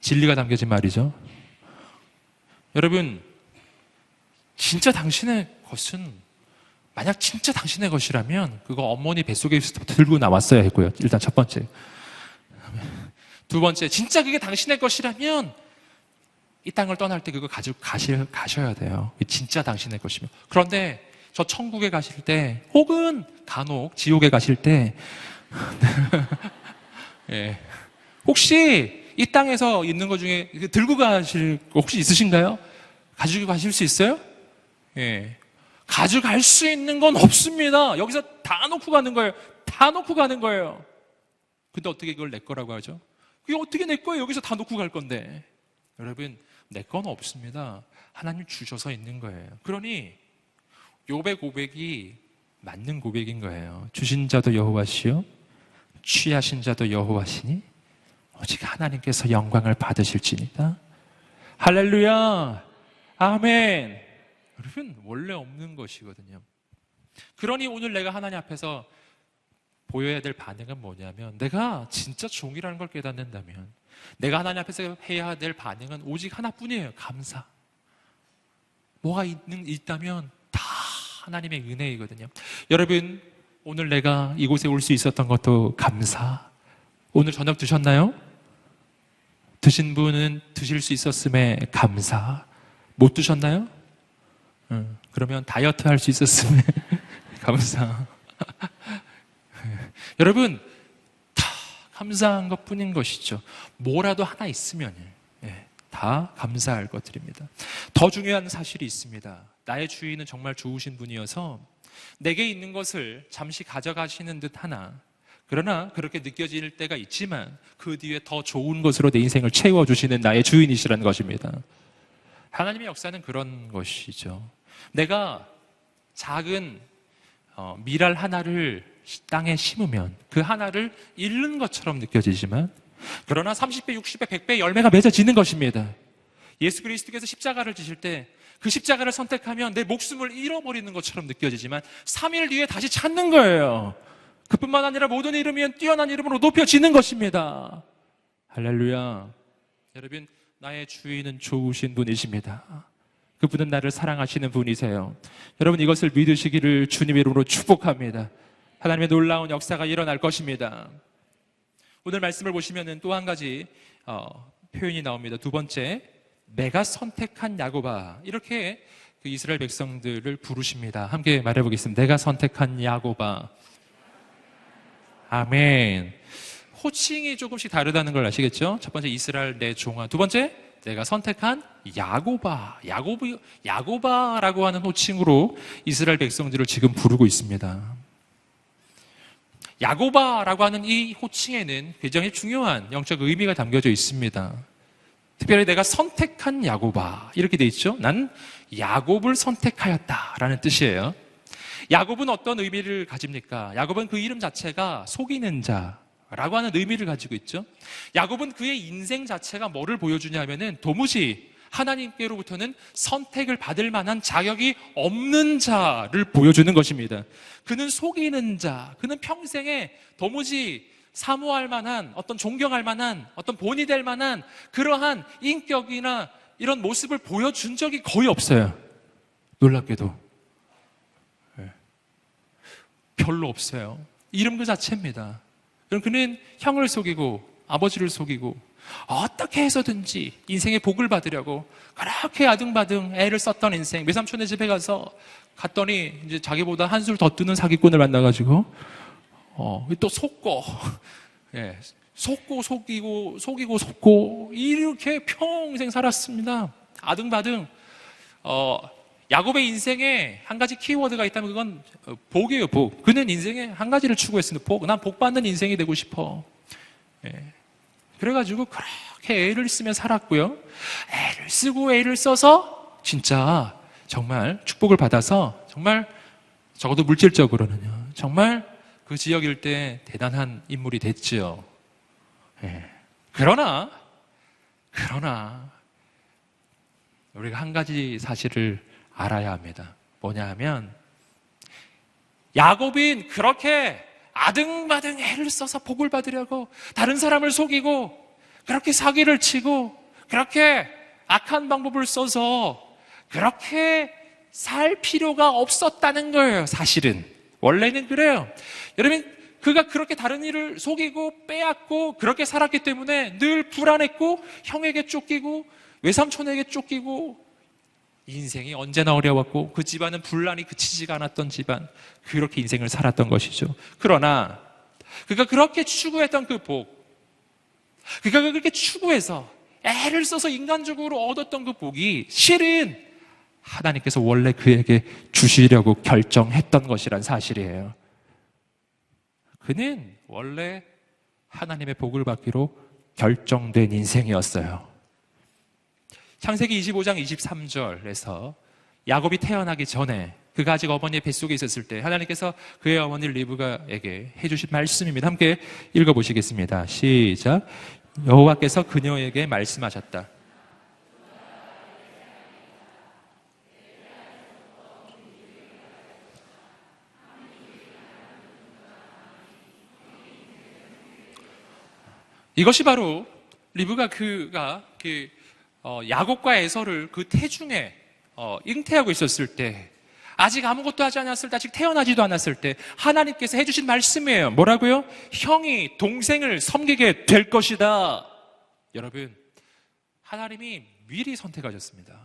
진리가 담겨진 말이죠. 여러분, 진짜 당신의 것은 만약 진짜 당신의 것이라면 그거 어머니 뱃속에서 들고 나왔어야 했고요. 일단 첫 번째. 두 번째, 진짜 그게 당신의 것이라면 이 땅을 떠날 때 그거 가지고 가셔야 돼요. 진짜 당신의 것이면. 그런데 저 천국에 가실 때 혹은 간혹 지옥에 가실 때 예. 혹시 이 땅에서 있는 것 중에 들고 가실 거 혹시 있으신가요? 가지고 가실 수 있어요? 예. 가져갈 수 있는 건 없습니다. 여기서 다 놓고 가는 거예요. 다 놓고 가는 거예요. 근데 어떻게 그걸 내 거라고 하죠? 그게 어떻게 내 거예요? 여기서 다 놓고 갈 건데. 여러분, 내 건 없습니다. 하나님 주셔서 있는 거예요. 그러니 욥의 고백이 맞는 고백인 거예요. 주신 자도 여호와시요 취하신 자도 여호와시니 오직 하나님께서 영광을 받으실지니라. 할렐루야. 아멘. 여러분, 원래 없는 것이거든요. 그러니 오늘 내가 하나님 앞에서 보여야 될 반응은 뭐냐면, 내가 진짜 종이라는 걸 깨닫는다면 내가 하나님 앞에서 해야 될 반응은 오직 하나뿐이에요. 감사. 뭐가 있다면 다 하나님의 은혜이거든요. 여러분, 오늘 내가 이곳에 올 수 있었던 것도 감사. 오늘 저녁 드셨나요? 드신 분은 드실 수 있었음에 감사. 못 드셨나요? 그러면 다이어트 할 수 있었음에 감사. 여러분, 다 감사한 것 뿐인 것이죠. 뭐라도 하나 있으면 다 감사할 것들입니다. 더 중요한 사실이 있습니다. 나의 주인은 정말 좋으신 분이어서 내게 있는 것을 잠시 가져가시는 듯 하나, 그러나 그렇게 느껴질 때가 있지만 그 뒤에 더 좋은 것으로 내 인생을 채워주시는 나의 주인이시라는 것입니다. 하나님의 역사는 그런 것이죠. 내가 작은 밀알 하나를 땅에 심으면 그 하나를 잃는 것처럼 느껴지지만, 그러나 30배, 60배, 100배 열매가 맺어지는 것입니다. 예수 그리스도께서 십자가를 지실 때 그 십자가를 선택하면 내 목숨을 잃어버리는 것처럼 느껴지지만 3일 뒤에 다시 찾는 거예요. 그뿐만 아니라 모든 이름이면 뛰어난 이름으로 높여지는 것입니다. 할렐루야. 여러분, 나의 주인은 좋으신 분이십니다. 그분은 나를 사랑하시는 분이세요. 여러분, 이것을 믿으시기를 주님의 이름으로 축복합니다. 하나님의 놀라운 역사가 일어날 것입니다. 오늘 말씀을 보시면 또 한 가지 표현이 나옵니다. 두 번째, 내가 선택한 야곱아. 이렇게 그 이스라엘 백성들을 부르십니다. 함께 말해보겠습니다. 내가 선택한 야곱아. 아멘. 호칭이 조금씩 다르다는 걸 아시겠죠? 첫 번째, 이스라엘 내 종아. 두 번째, 내가 선택한 야곱아. 야곱아라고 하는 호칭으로 이스라엘 백성들을 지금 부르고 있습니다. 야곱아라고 하는 이 호칭에는 굉장히 중요한 영적 의미가 담겨져 있습니다. 특별히 내가 선택한 야곱아, 이렇게 돼 있죠. 난 야곱을 선택하였다라는 뜻이에요. 야곱은 어떤 의미를 가집니까? 야곱은 그 이름 자체가 속이는 자라고 하는 의미를 가지고 있죠. 야곱은 그의 인생 자체가 뭐를 보여주냐면은 도무지 하나님께로부터는 선택을 받을 만한 자격이 없는 자를 보여주는 것입니다. 그는 속이는 자, 그는 평생에 도무지 사모할 만한, 어떤 존경할 만한, 어떤 본이 될 만한 그러한 인격이나 이런 모습을 보여준 적이 거의 없어요. 놀랍게도. 네. 별로 없어요. 이름 그 자체입니다. 여러분, 그는 형을 속이고 아버지를 속이고 어떻게 해서든지 인생의 복을 받으려고 그렇게 아등바등 애를 썼던 인생. 외삼촌의 집에 갔더니 이제 자기보다 한술 더 뜨는 사기꾼을 만나가지고 또 속고 예, 속고 이렇게 평생 살았습니다. 아등바등. 야곱의 인생에 한 가지 키워드가 있다면 그건 복이에요, 복. 그는 인생에 한 가지를 추구했습니다. 복. 난 복 받는 인생이 되고 싶어. 예. 그래가지고 그렇게 애를 쓰며 살았고요. 애를 쓰고 애를 써서 진짜 정말 축복을 받아서 정말 적어도 물질적으로는요. 정말 그 지역 일대에 대단한 인물이 됐지요. 예. 그러나 우리가 한 가지 사실을 알아야 합니다. 뭐냐 하면 야곱인 그렇게 아등바등 애를 써서 복을 받으려고 다른 사람을 속이고 그렇게 사기를 치고 그렇게 악한 방법을 써서 그렇게 살 필요가 없었다는 거예요. 사실은 원래는 그래요. 여러분, 그가 그렇게 다른 일을 속이고 빼앗고 그렇게 살았기 때문에 늘 불안했고 형에게 쫓기고 외삼촌에게 쫓기고 인생이 언제나 어려웠고 그 집안은 분란이 그치지가 않았던 집안, 그렇게 인생을 살았던 것이죠. 그러나 그가 그렇게 추구했던 그 복, 그가 그렇게 추구해서 애를 써서 인간적으로 얻었던 그 복이 실은 하나님께서 원래 그에게 주시려고 결정했던 것이란 사실이에요. 그는 원래 하나님의 복을 받기로 결정된 인생이었어요. 창세기 25장 23절에서 야곱이 태어나기 전에 그가 아직 어머니의 뱃속에 있었을 때 하나님께서 그의 어머니 리브가에게 해주신 말씀입니다. 함께 읽어보시겠습니다. 시작. 여호와께서 그녀에게 말씀하셨다. 이것이 바로 리브가 야곱과 에서를 그 태중에 잉태하고 있었을 때, 아직 아무것도 하지 않았을 때, 아직 태어나지도 않았을 때 하나님께서 해주신 말씀이에요. 뭐라고요? 형이 동생을 섬기게 될 것이다. 여러분, 하나님이 미리 선택하셨습니다.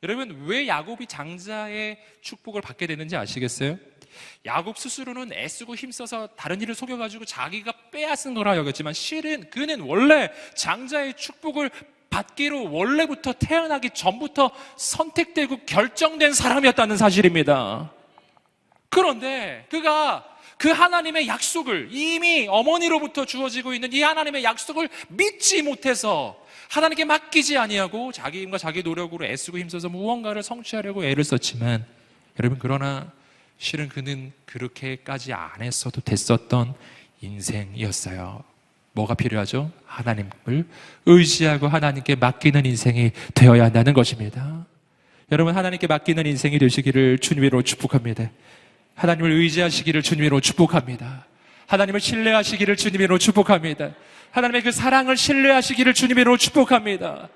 여러분, 왜 야곱이 장자의 축복을 받게 되는지 아시겠어요? 야곱 스스로는 애쓰고 힘써서 다른 일을 속여가지고 자기가 빼앗은 거라 여겼지만 실은 그는 원래 장자의 축복을 받기로 원래부터 태어나기 전부터 선택되고 결정된 사람이었다는 사실입니다. 그런데 그가 그 하나님의 약속을, 이미 어머니로부터 주어지고 있는 이 하나님의 약속을 믿지 못해서 하나님께 맡기지 아니하고 자기 힘과 자기 노력으로 애쓰고 힘써서 무언가를 성취하려고 애를 썼지만, 여러분, 그러나 실은 그는 그렇게까지 안 했어도 됐었던 인생이었어요. 뭐가 필요하죠? 하나님을 의지하고 하나님께 맡기는 인생이 되어야 한다는 것입니다. 여러분, 하나님께 맡기는 인생이 되시기를 주님으로 축복합니다. 하나님을 의지하시기를 주님으로 축복합니다. 하나님을 신뢰하시기를 주님으로 축복합니다. 하나님의 그 사랑을 신뢰하시기를 주님으로 축복합니다.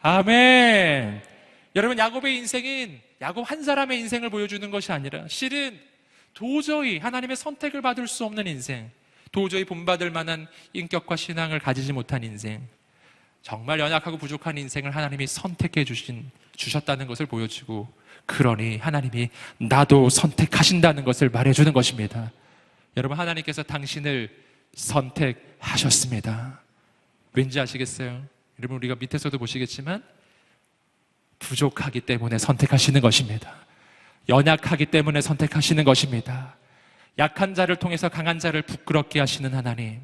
아멘. 여러분, 야곱의 인생은 야곱 한 사람의 인생을 보여주는 것이 아니라 실은 도저히 하나님의 선택을 받을 수 없는 인생, 도저히 본받을 만한 인격과 신앙을 가지지 못한 인생, 정말 연약하고 부족한 인생을 하나님이 선택해 주셨다는 것을 보여주고, 그러니 하나님이 나도 선택하신다는 것을 말해주는 것입니다. 여러분, 하나님께서 당신을 선택하셨습니다. 왠지 아시겠어요? 여러분, 우리가 밑에서도 보시겠지만 부족하기 때문에 선택하시는 것입니다. 연약하기 때문에 선택하시는 것입니다. 약한 자를 통해서 강한 자를 부끄럽게 하시는 하나님,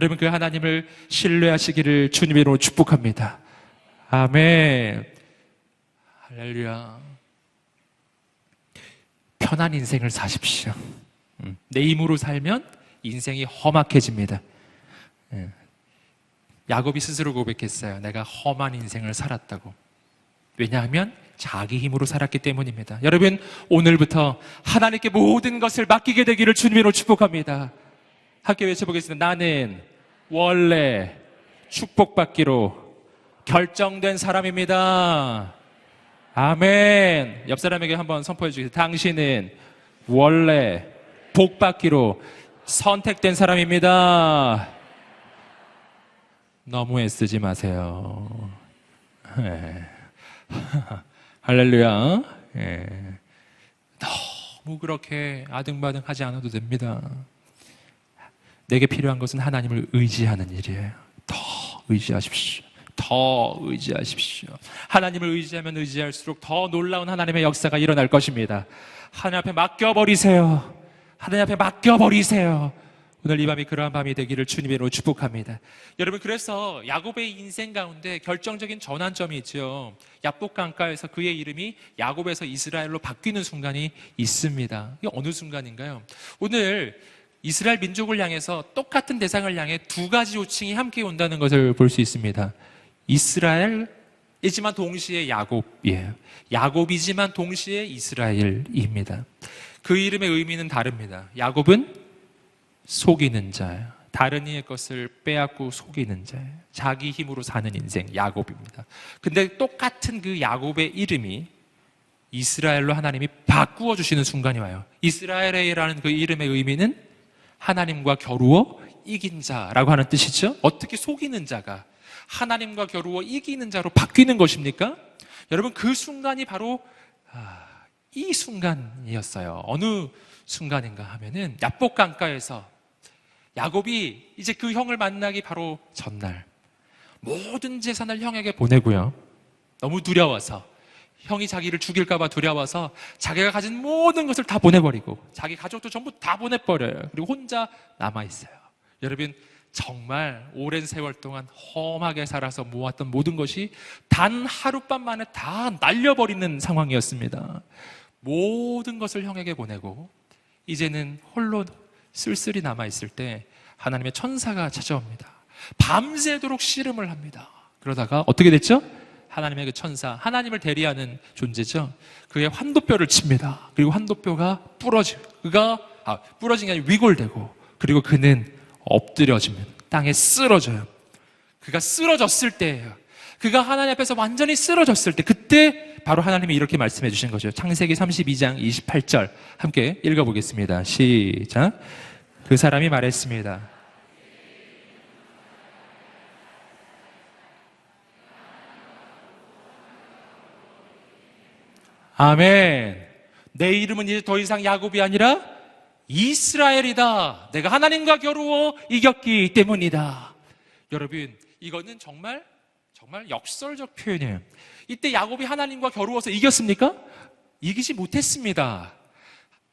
여러분, 그 하나님을 신뢰하시기를 주님으로 축복합니다. 아멘. 할렐루야. 편한 인생을 사십시오. 내 힘으로 살면 인생이 험악해집니다. 야곱이 스스로 고백했어요. 내가 험한 인생을 살았다고. 왜냐하면 자기 힘으로 살았기 때문입니다. 여러분, 오늘부터 하나님께 모든 것을 맡기게 되기를 주님으로 축복합니다. 함께 외쳐보겠습니다. 나는 원래 축복받기로 결정된 사람입니다. 아멘. 옆 사람에게 한번 선포해 주세요. 당신은 원래 복받기로 선택된 사람입니다. 너무 애쓰지 마세요. 네. 할렐루야. 네. 너무 그렇게 아등바등 하지 않아도 됩니다. 내게 필요한 것은 하나님을 의지하는 일이에요. 더 의지하십시오. 더 의지하십시오. 하나님을 의지하면 의지할수록 더 놀라운 하나님의 역사가 일어날 것입니다. 하나님 앞에 맡겨버리세요. 하나님 앞에 맡겨버리세요. 오늘 이 밤이 그러한 밤이 되기를 주님으로 축복합니다. 여러분, 그래서 야곱의 인생 가운데 결정적인 전환점이 있죠. 야복 강가에서 그의 이름이 야곱에서 이스라엘로 바뀌는 순간이 있습니다. 이게 어느 순간인가요? 오늘 이스라엘 민족을 향해서 똑같은 대상을 향해 두 가지 호칭이 함께 온다는 것을 볼 수 있습니다. 이스라엘이지만 동시에 야곱이에요. 야곱이지만 동시에 이스라엘입니다. 그 이름의 의미는 다릅니다. 야곱은 속이는 자예요. 다른 이의 것을 빼앗고 속이는 자예요. 자기 힘으로 사는 인생, 야곱입니다. 근데 똑같은 그 야곱의 이름이 이스라엘로 하나님이 바꾸어 주시는 순간이 와요. 이스라엘이라는 그 이름의 의미는 하나님과 겨루어 이긴 자라고 하는 뜻이죠. 어떻게 속이는 자가 하나님과 겨루어 이기는 자로 바뀌는 것입니까? 여러분, 그 순간이 바로 이 순간이었어요. 어느 순간인가 하면은 야복 강가에서 야곱이 이제 그 형을 만나기 바로 전날 모든 재산을 형에게 보내고요. 너무 두려워서, 형이 자기를 죽일까 봐 두려워서 자기가 가진 모든 것을 다 보내버리고 자기 가족도 전부 다 보내버려요. 그리고 혼자 남아있어요. 여러분, 정말 오랜 세월 동안 험하게 살아서 모았던 모든 것이 단 하룻밤 만에 다 날려버리는 상황이었습니다. 모든 것을 형에게 보내고 이제는 홀로 쓸쓸히 남아있을 때 하나님의 천사가 찾아옵니다. 밤새도록 씨름을 합니다. 그러다가 어떻게 됐죠? 하나님의 그 천사, 하나님을 대리하는 존재죠. 그의 환도뼈를 칩니다. 그리고 환도뼈가 부러진 게 아니라 위골되고, 그리고 그는 엎드려지면 땅에 쓰러져요. 그가 쓰러졌을 때예요. 그가 하나님 앞에서 완전히 쓰러졌을 때, 그때 바로 하나님이 이렇게 말씀해 주신 거죠. 창세기 32장 28절 함께 읽어보겠습니다. 시작. 그 사람이 말했습니다. 아멘. 내 이름은 이제 더 이상 야곱이 아니라 이스라엘이다. 내가 하나님과 겨루어 이겼기 때문이다. 여러분, 이거는 정말 역설적 표현이에요. 이때 야곱이 하나님과 겨루어서 이겼습니까? 이기지 못했습니다.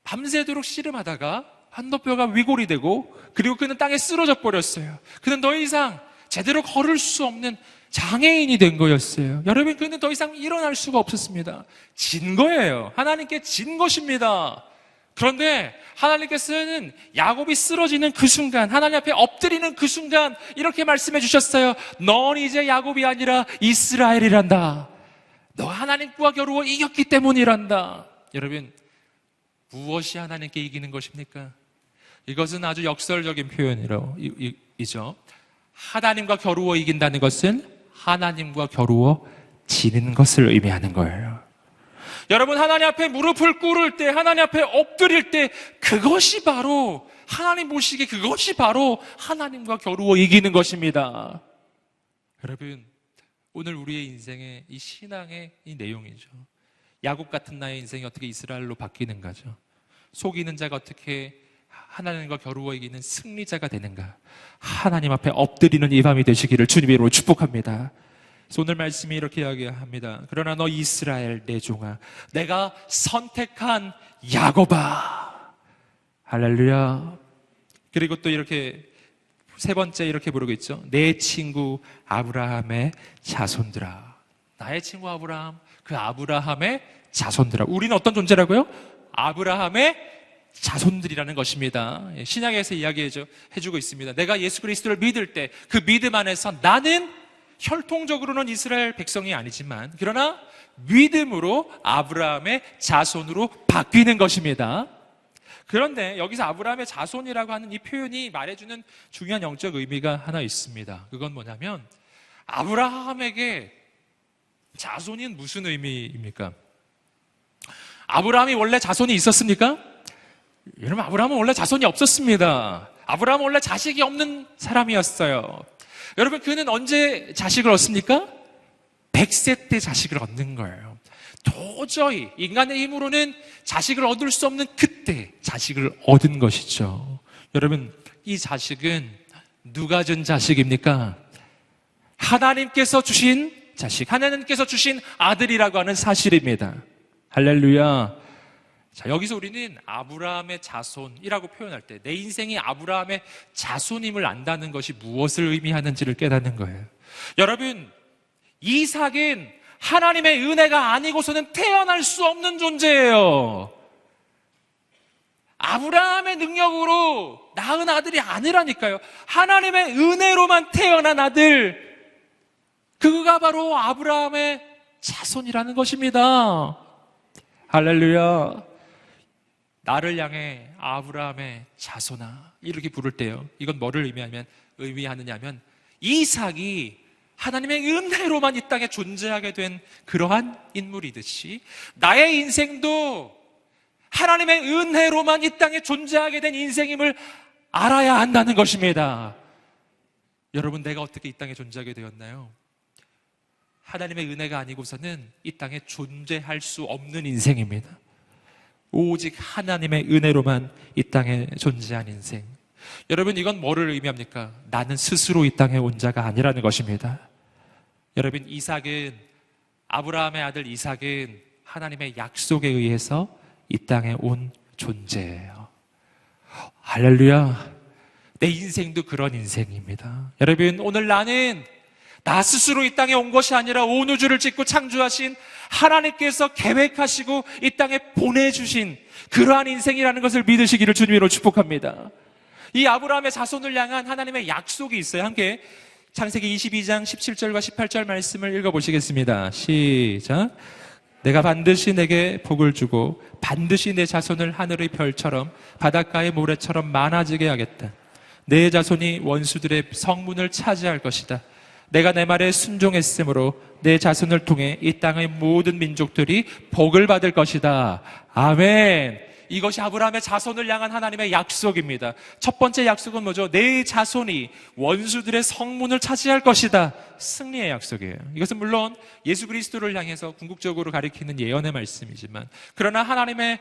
밤새도록 씨름하다가 환도뼈가 위골이 되고, 그리고 그는 땅에 쓰러져 버렸어요. 그는 더 이상 제대로 걸을 수 없는 장애인이 된 거였어요. 여러분, 그는 더 이상 일어날 수가 없었습니다. 진 거예요. 하나님께 진 것입니다. 그런데 하나님께서는 야곱이 쓰러지는 그 순간, 하나님 앞에 엎드리는 그 순간 이렇게 말씀해 주셨어요. 넌 이제 야곱이 아니라 이스라엘이란다. 너 하나님과 겨루어 이겼기 때문이란다. 여러분, 무엇이 하나님께 이기는 것입니까? 이것은 아주 역설적인 표현이죠. 하나님과 겨루어 이긴다는 것은 하나님과 겨루어 지는 것을 의미하는 거예요. 여러분, 하나님 앞에 무릎을 꿇을 때, 하나님 앞에 엎드릴 때, 그것이 바로 하나님 보시기에 그것이 바로 하나님과 겨루어 이기는 것입니다. 여러분, 오늘 우리의 인생의 이 신앙의 이 내용이죠. 야곱 같은 나의 인생이 어떻게 이스라엘로 바뀌는가죠. 속이는 자가 어떻게 하나님과 겨루어 이기는 승리자가 되는가. 하나님 앞에 엎드리는 이 밤이 되시기를 주님의 이름으로 축복합니다. 그래서 오늘 말씀이 이렇게 이야기합니다. 그러나 너 이스라엘 내 종아, 내가 선택한 야곱아. 할렐루야. 그리고 또 이렇게 세 번째 이렇게 부르고 있죠. 내 친구 아브라함의 자손들아. 나의 친구 아브라함, 그 아브라함의 자손들아. 우리는 어떤 존재라고요? 아브라함의 자손들이라는 것입니다. 신약에서 이야기해주고 있습니다. 내가 예수 그리스도를 믿을 때 그 믿음 안에서 나는 혈통적으로는 이스라엘 백성이 아니지만, 그러나 믿음으로 아브라함의 자손으로 바뀌는 것입니다. 그런데 여기서 아브라함의 자손이라고 하는 이 표현이 말해주는 중요한 영적 의미가 하나 있습니다. 그건 뭐냐면 아브라함에게 자손이 무슨 의미입니까? 아브라함이 원래 자손이 있었습니까? 여러분, 아브라함은 원래 자손이 없었습니다. 아브라함은 원래 자식이 없는 사람이었어요. 여러분, 그는 언제 자식을 얻습니까? 100세 때 자식을 얻는 거예요. 도저히 인간의 힘으로는 자식을 얻을 수 없는 그때 자식을 얻은 것이죠. 여러분, 이 자식은 누가 준 자식입니까? 하나님께서 주신 자식, 하나님께서 주신 아들이라고 하는 사실입니다. 할렐루야. 자, 여기서 우리는 아브라함의 자손이라고 표현할 때 내 인생이 아브라함의 자손임을 안다는 것이 무엇을 의미하는지를 깨닫는 거예요. 여러분, 이삭은 하나님의 은혜가 아니고서는 태어날 수 없는 존재예요. 아브라함의 능력으로 낳은 아들이 아니라니까요. 하나님의 은혜로만 태어난 아들, 그가 바로 아브라함의 자손이라는 것입니다. 할렐루야. 나를 향해 아브라함의 자손아 이렇게 부를 때요, 이건 뭐를 의미하느냐면 이삭이 하나님의 은혜로만 이 땅에 존재하게 된 그러한 인물이듯이 나의 인생도 하나님의 은혜로만 이 땅에 존재하게 된 인생임을 알아야 한다는 것입니다. 여러분, 내가 어떻게 이 땅에 존재하게 되었나요? 하나님의 은혜가 아니고서는 이 땅에 존재할 수 없는 인생입니다. 오직 하나님의 은혜로만 이 땅에 존재한 인생. 여러분, 이건 뭐를 의미합니까? 나는 스스로 이 땅에 온 자가 아니라는 것입니다. 여러분, 아브라함의 아들 이삭은 하나님의 약속에 의해서 이 땅에 온 존재예요. 할렐루야. 내 인생도 그런 인생입니다. 여러분, 오늘 나는 나 스스로 이 땅에 온 것이 아니라 온 우주를 짓고 창조하신 하나님께서 계획하시고 이 땅에 보내주신 그러한 인생이라는 것을 믿으시기를 주님으로 축복합니다. 이 아브라함의 자손을 향한 하나님의 약속이 있어요. 함께 창세기 22장 17절과 18절 말씀을 읽어보시겠습니다. 시작. 내가 반드시 내게 복을 주고 반드시 내 자손을 하늘의 별처럼 바닷가의 모래처럼 많아지게 하겠다. 내 자손이 원수들의 성문을 차지할 것이다. 내가 내 말에 순종했으므로 내 자손을 통해 이 땅의 모든 민족들이 복을 받을 것이다. 아멘. 이것이 아브라함의 자손을 향한 하나님의 약속입니다. 첫 번째 약속은 뭐죠? 내 자손이 원수들의 성문을 차지할 것이다. 승리의 약속이에요. 이것은 물론 예수 그리스도를 향해서 궁극적으로 가리키는 예언의 말씀이지만, 그러나 하나님의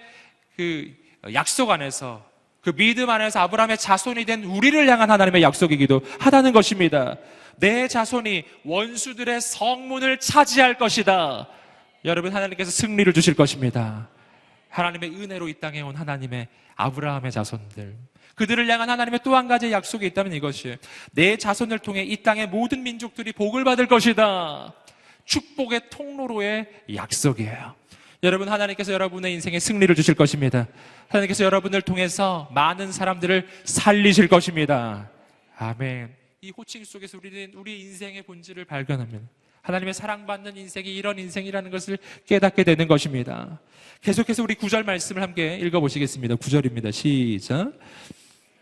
그 약속 안에서, 그 믿음 안에서 아브라함의 자손이 된 우리를 향한 하나님의 약속이기도 하다는 것입니다. 내 자손이 원수들의 성문을 차지할 것이다. 여러분, 하나님께서 승리를 주실 것입니다. 하나님의 은혜로 이 땅에 온 하나님의 아브라함의 자손들, 그들을 향한 하나님의 또 한 가지 약속이 있다면 이것이에요. 내 자손을 통해 이 땅의 모든 민족들이 복을 받을 것이다. 축복의 통로로의 약속이에요. 여러분, 하나님께서 여러분의 인생에 승리를 주실 것입니다. 하나님께서 여러분을 통해서 많은 사람들을 살리실 것입니다. 아멘. 이 호칭 속에서 우리는 우리 인생의 본질을 발견합니다. 하나님의 사랑받는 인생이 이런 인생이라는 것을 깨닫게 되는 것입니다. 계속해서 우리 9절 말씀을 함께 읽어보시겠습니다. 9절입니다. 시작.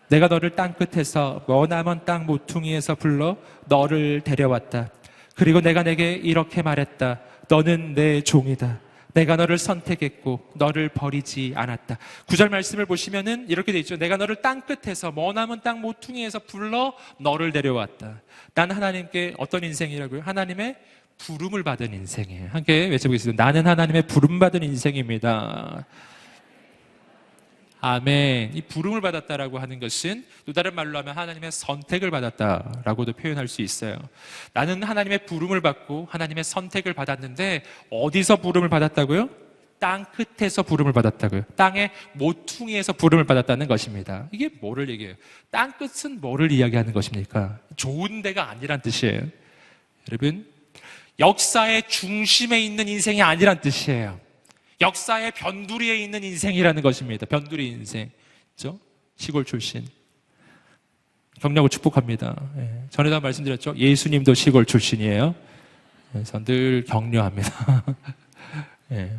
내가 너를 땅끝에서 머나먼 땅 모퉁이에서 불러 너를 데려왔다. 그리고 내가 내게 이렇게 말했다. 너는 내 종이다. 내가 너를 선택했고 너를 버리지 않았다. 9절 말씀을 보시면은 이렇게 돼 있죠. 내가 너를 땅끝에서 머나먼 땅 모퉁이에서 불러 너를 데려왔다. 난 하나님께 어떤 인생이라고요? 하나님의 부름을 받은 인생이에요. 함께 외쳐보겠습니다. 나는 하나님의 부름받은 인생입니다. 아멘. 이 부름을 받았다라고 하는 것은 또 다른 말로 하면 하나님의 선택을 받았다라고도 표현할 수 있어요. 나는 하나님의 부름을 받고 하나님의 선택을 받았는데 어디서 부름을 받았다고요? 땅 끝에서 부름을 받았다고요. 땅의 모퉁이에서 부름을 받았다는 것입니다. 이게 뭐를 얘기해요? 땅 끝은 뭐를 이야기하는 것입니까? 좋은 데가 아니란 뜻이에요. 여러분, 역사의 중심에 있는 인생이 아니란 뜻이에요. 역사의 변두리에 있는 인생이라는 것입니다. 변두리 인생. 그렇죠? 시골 출신. 격려하고 축복합니다. 예. 전에도 말씀드렸죠? 예수님도 시골 출신이에요. 그래서 늘 격려합니다. 예.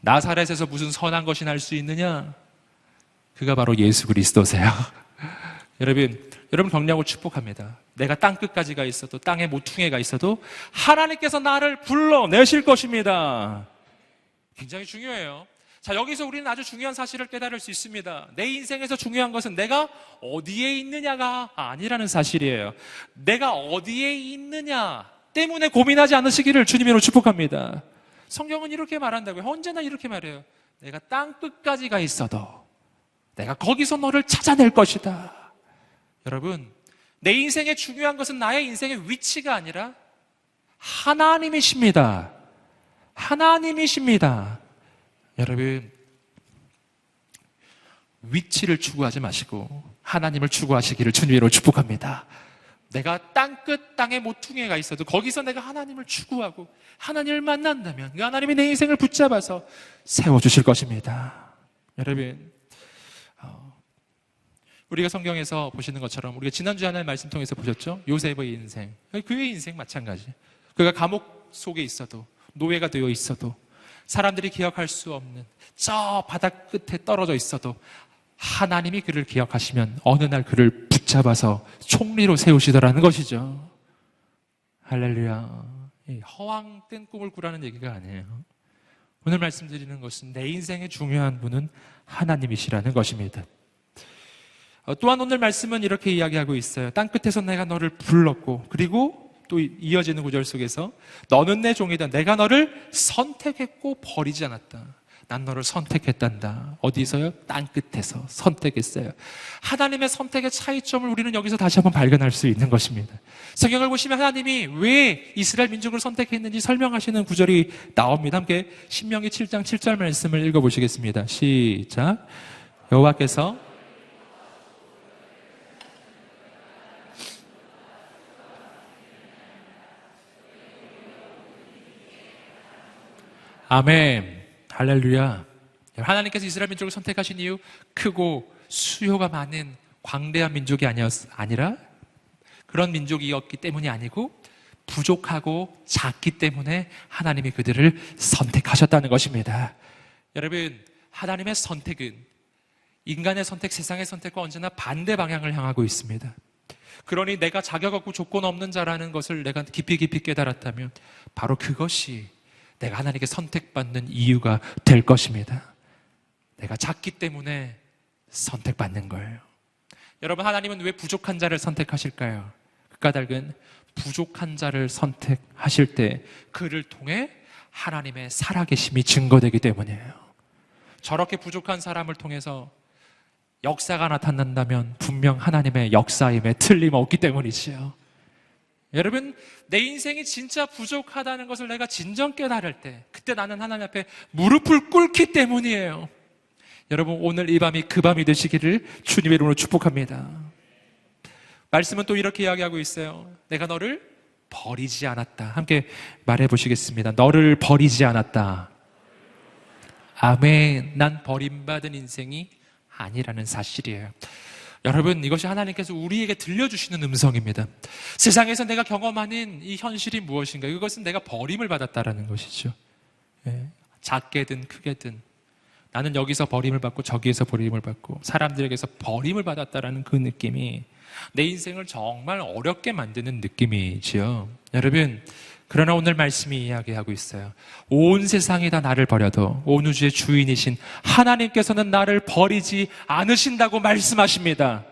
나사렛에서 무슨 선한 것이 날 수 있느냐? 그가 바로 예수 그리스도세요. 여러분 격려하고 축복합니다. 내가 땅 끝까지 가 있어도, 땅의 모퉁이에 가 있어도 하나님께서 나를 불러내실 것입니다. 굉장히 중요해요. 자, 여기서 우리는 아주 중요한 사실을 깨달을 수 있습니다. 내 인생에서 중요한 것은 내가 어디에 있느냐가 아니라는 사실이에요. 내가 어디에 있느냐 때문에 고민하지 않으시기를 주님으로 축복합니다. 성경은 이렇게 말한다고요. 언제나 이렇게 말해요. 내가 땅 끝까지 가 있어도 내가 거기서 너를 찾아낼 것이다. 여러분, 내 인생에 중요한 것은 나의 인생의 위치가 아니라 하나님이십니다. 하나님이십니다. 여러분, 위치를 추구하지 마시고 하나님을 추구하시기를 주님으로 축복합니다. 내가 땅끝 땅의 모퉁이에 가 있어도 거기서 내가 하나님을 추구하고 하나님을 만난다면 그 하나님이 내 인생을 붙잡아서 세워주실 것입니다. 여러분, 우리가 성경에서 보시는 것처럼 우리가 지난주에 하나의 말씀 통해서 보셨죠? 요셉의 인생, 그의 인생 마찬가지. 그가 감옥 속에 있어도, 노예가 되어 있어도, 사람들이 기억할 수 없는 저 바닥 끝에 떨어져 있어도 하나님이 그를 기억하시면 어느 날 그를 붙잡아서 총리로 세우시더라는 것이죠. 할렐루야. 허황된 꿈을 꾸라는 얘기가 아니에요. 오늘 말씀드리는 것은 내 인생의 중요한 분은 하나님이시라는 것입니다. 또한 오늘 말씀은 이렇게 이야기하고 있어요. 땅끝에서 내가 너를 불렀고, 그리고 또 이어지는 구절 속에서 너는 내 종이다. 내가 너를 선택했고 버리지 않았다. 난 너를 선택했단다. 어디서요? 땅끝에서 선택했어요. 하나님의 선택의 차이점을 우리는 여기서 다시 한번 발견할 수 있는 것입니다. 성경을 보시면 하나님이 왜 이스라엘 민족을 선택했는지 설명하시는 구절이 나옵니다. 함께 신명기 7장 7절 말씀을 읽어보시겠습니다. 시작. 여호와께서 아멘. 할렐루야. 하나님께서 이스라엘 민족을 선택하신 이유, 크고 수요가 많은 광대한 민족이 아니라 그런 민족이었기 때문이 아니고 부족하고 작기 때문에 하나님이 그들을 선택하셨다는 것입니다. 여러분, 하나님의 선택은 인간의 선택, 세상의 선택과 언제나 반대 방향을 향하고 있습니다. 그러니 내가 자격 없고 조건 없는 자라는 것을 내가 깊이 깨달았다면 바로 그것이 내가 하나님께 선택받는 이유가 될 것입니다. 내가 작기 때문에 선택받는 거예요. 여러분, 하나님은 왜 부족한 자를 선택하실까요? 그 까닭은 부족한 자를 선택하실 때 그를 통해 하나님의 살아계심이 증거되기 때문이에요. 저렇게 부족한 사람을 통해서 역사가 나타난다면 분명 하나님의 역사임에 틀림없기 때문이지요. 여러분, 내 인생이 진짜 부족하다는 것을 내가 진정 깨달을 때 그때 나는 하나님 앞에 무릎을 꿇기 때문이에요. 여러분, 오늘 이 밤이 그 밤이 되시기를 주님의 이름으로 축복합니다. 말씀은 또 이렇게 이야기하고 있어요. 내가 너를 버리지 않았다. 함께 말해 보시겠습니다. 너를 버리지 않았다. 아멘. 난 버림받은 인생이 아니라는 사실이에요. 여러분, 이것이 하나님께서 우리에게 들려주시는 음성입니다. 세상에서 내가 경험하는 이 현실이 무엇인가? 이것은 내가 버림을 받았다라는 것이죠. 작게든 크게든 나는 여기서 버림을 받고 저기에서 버림을 받고 사람들에게서 버림을 받았다라는 그 느낌이 내 인생을 정말 어렵게 만드는 느낌이지요. 여러분, 그러나 오늘 말씀이 이야기하고 있어요. 온 세상이 다 나를 버려도 온 우주의 주인이신 하나님께서는 나를 버리지 않으신다고 말씀하십니다.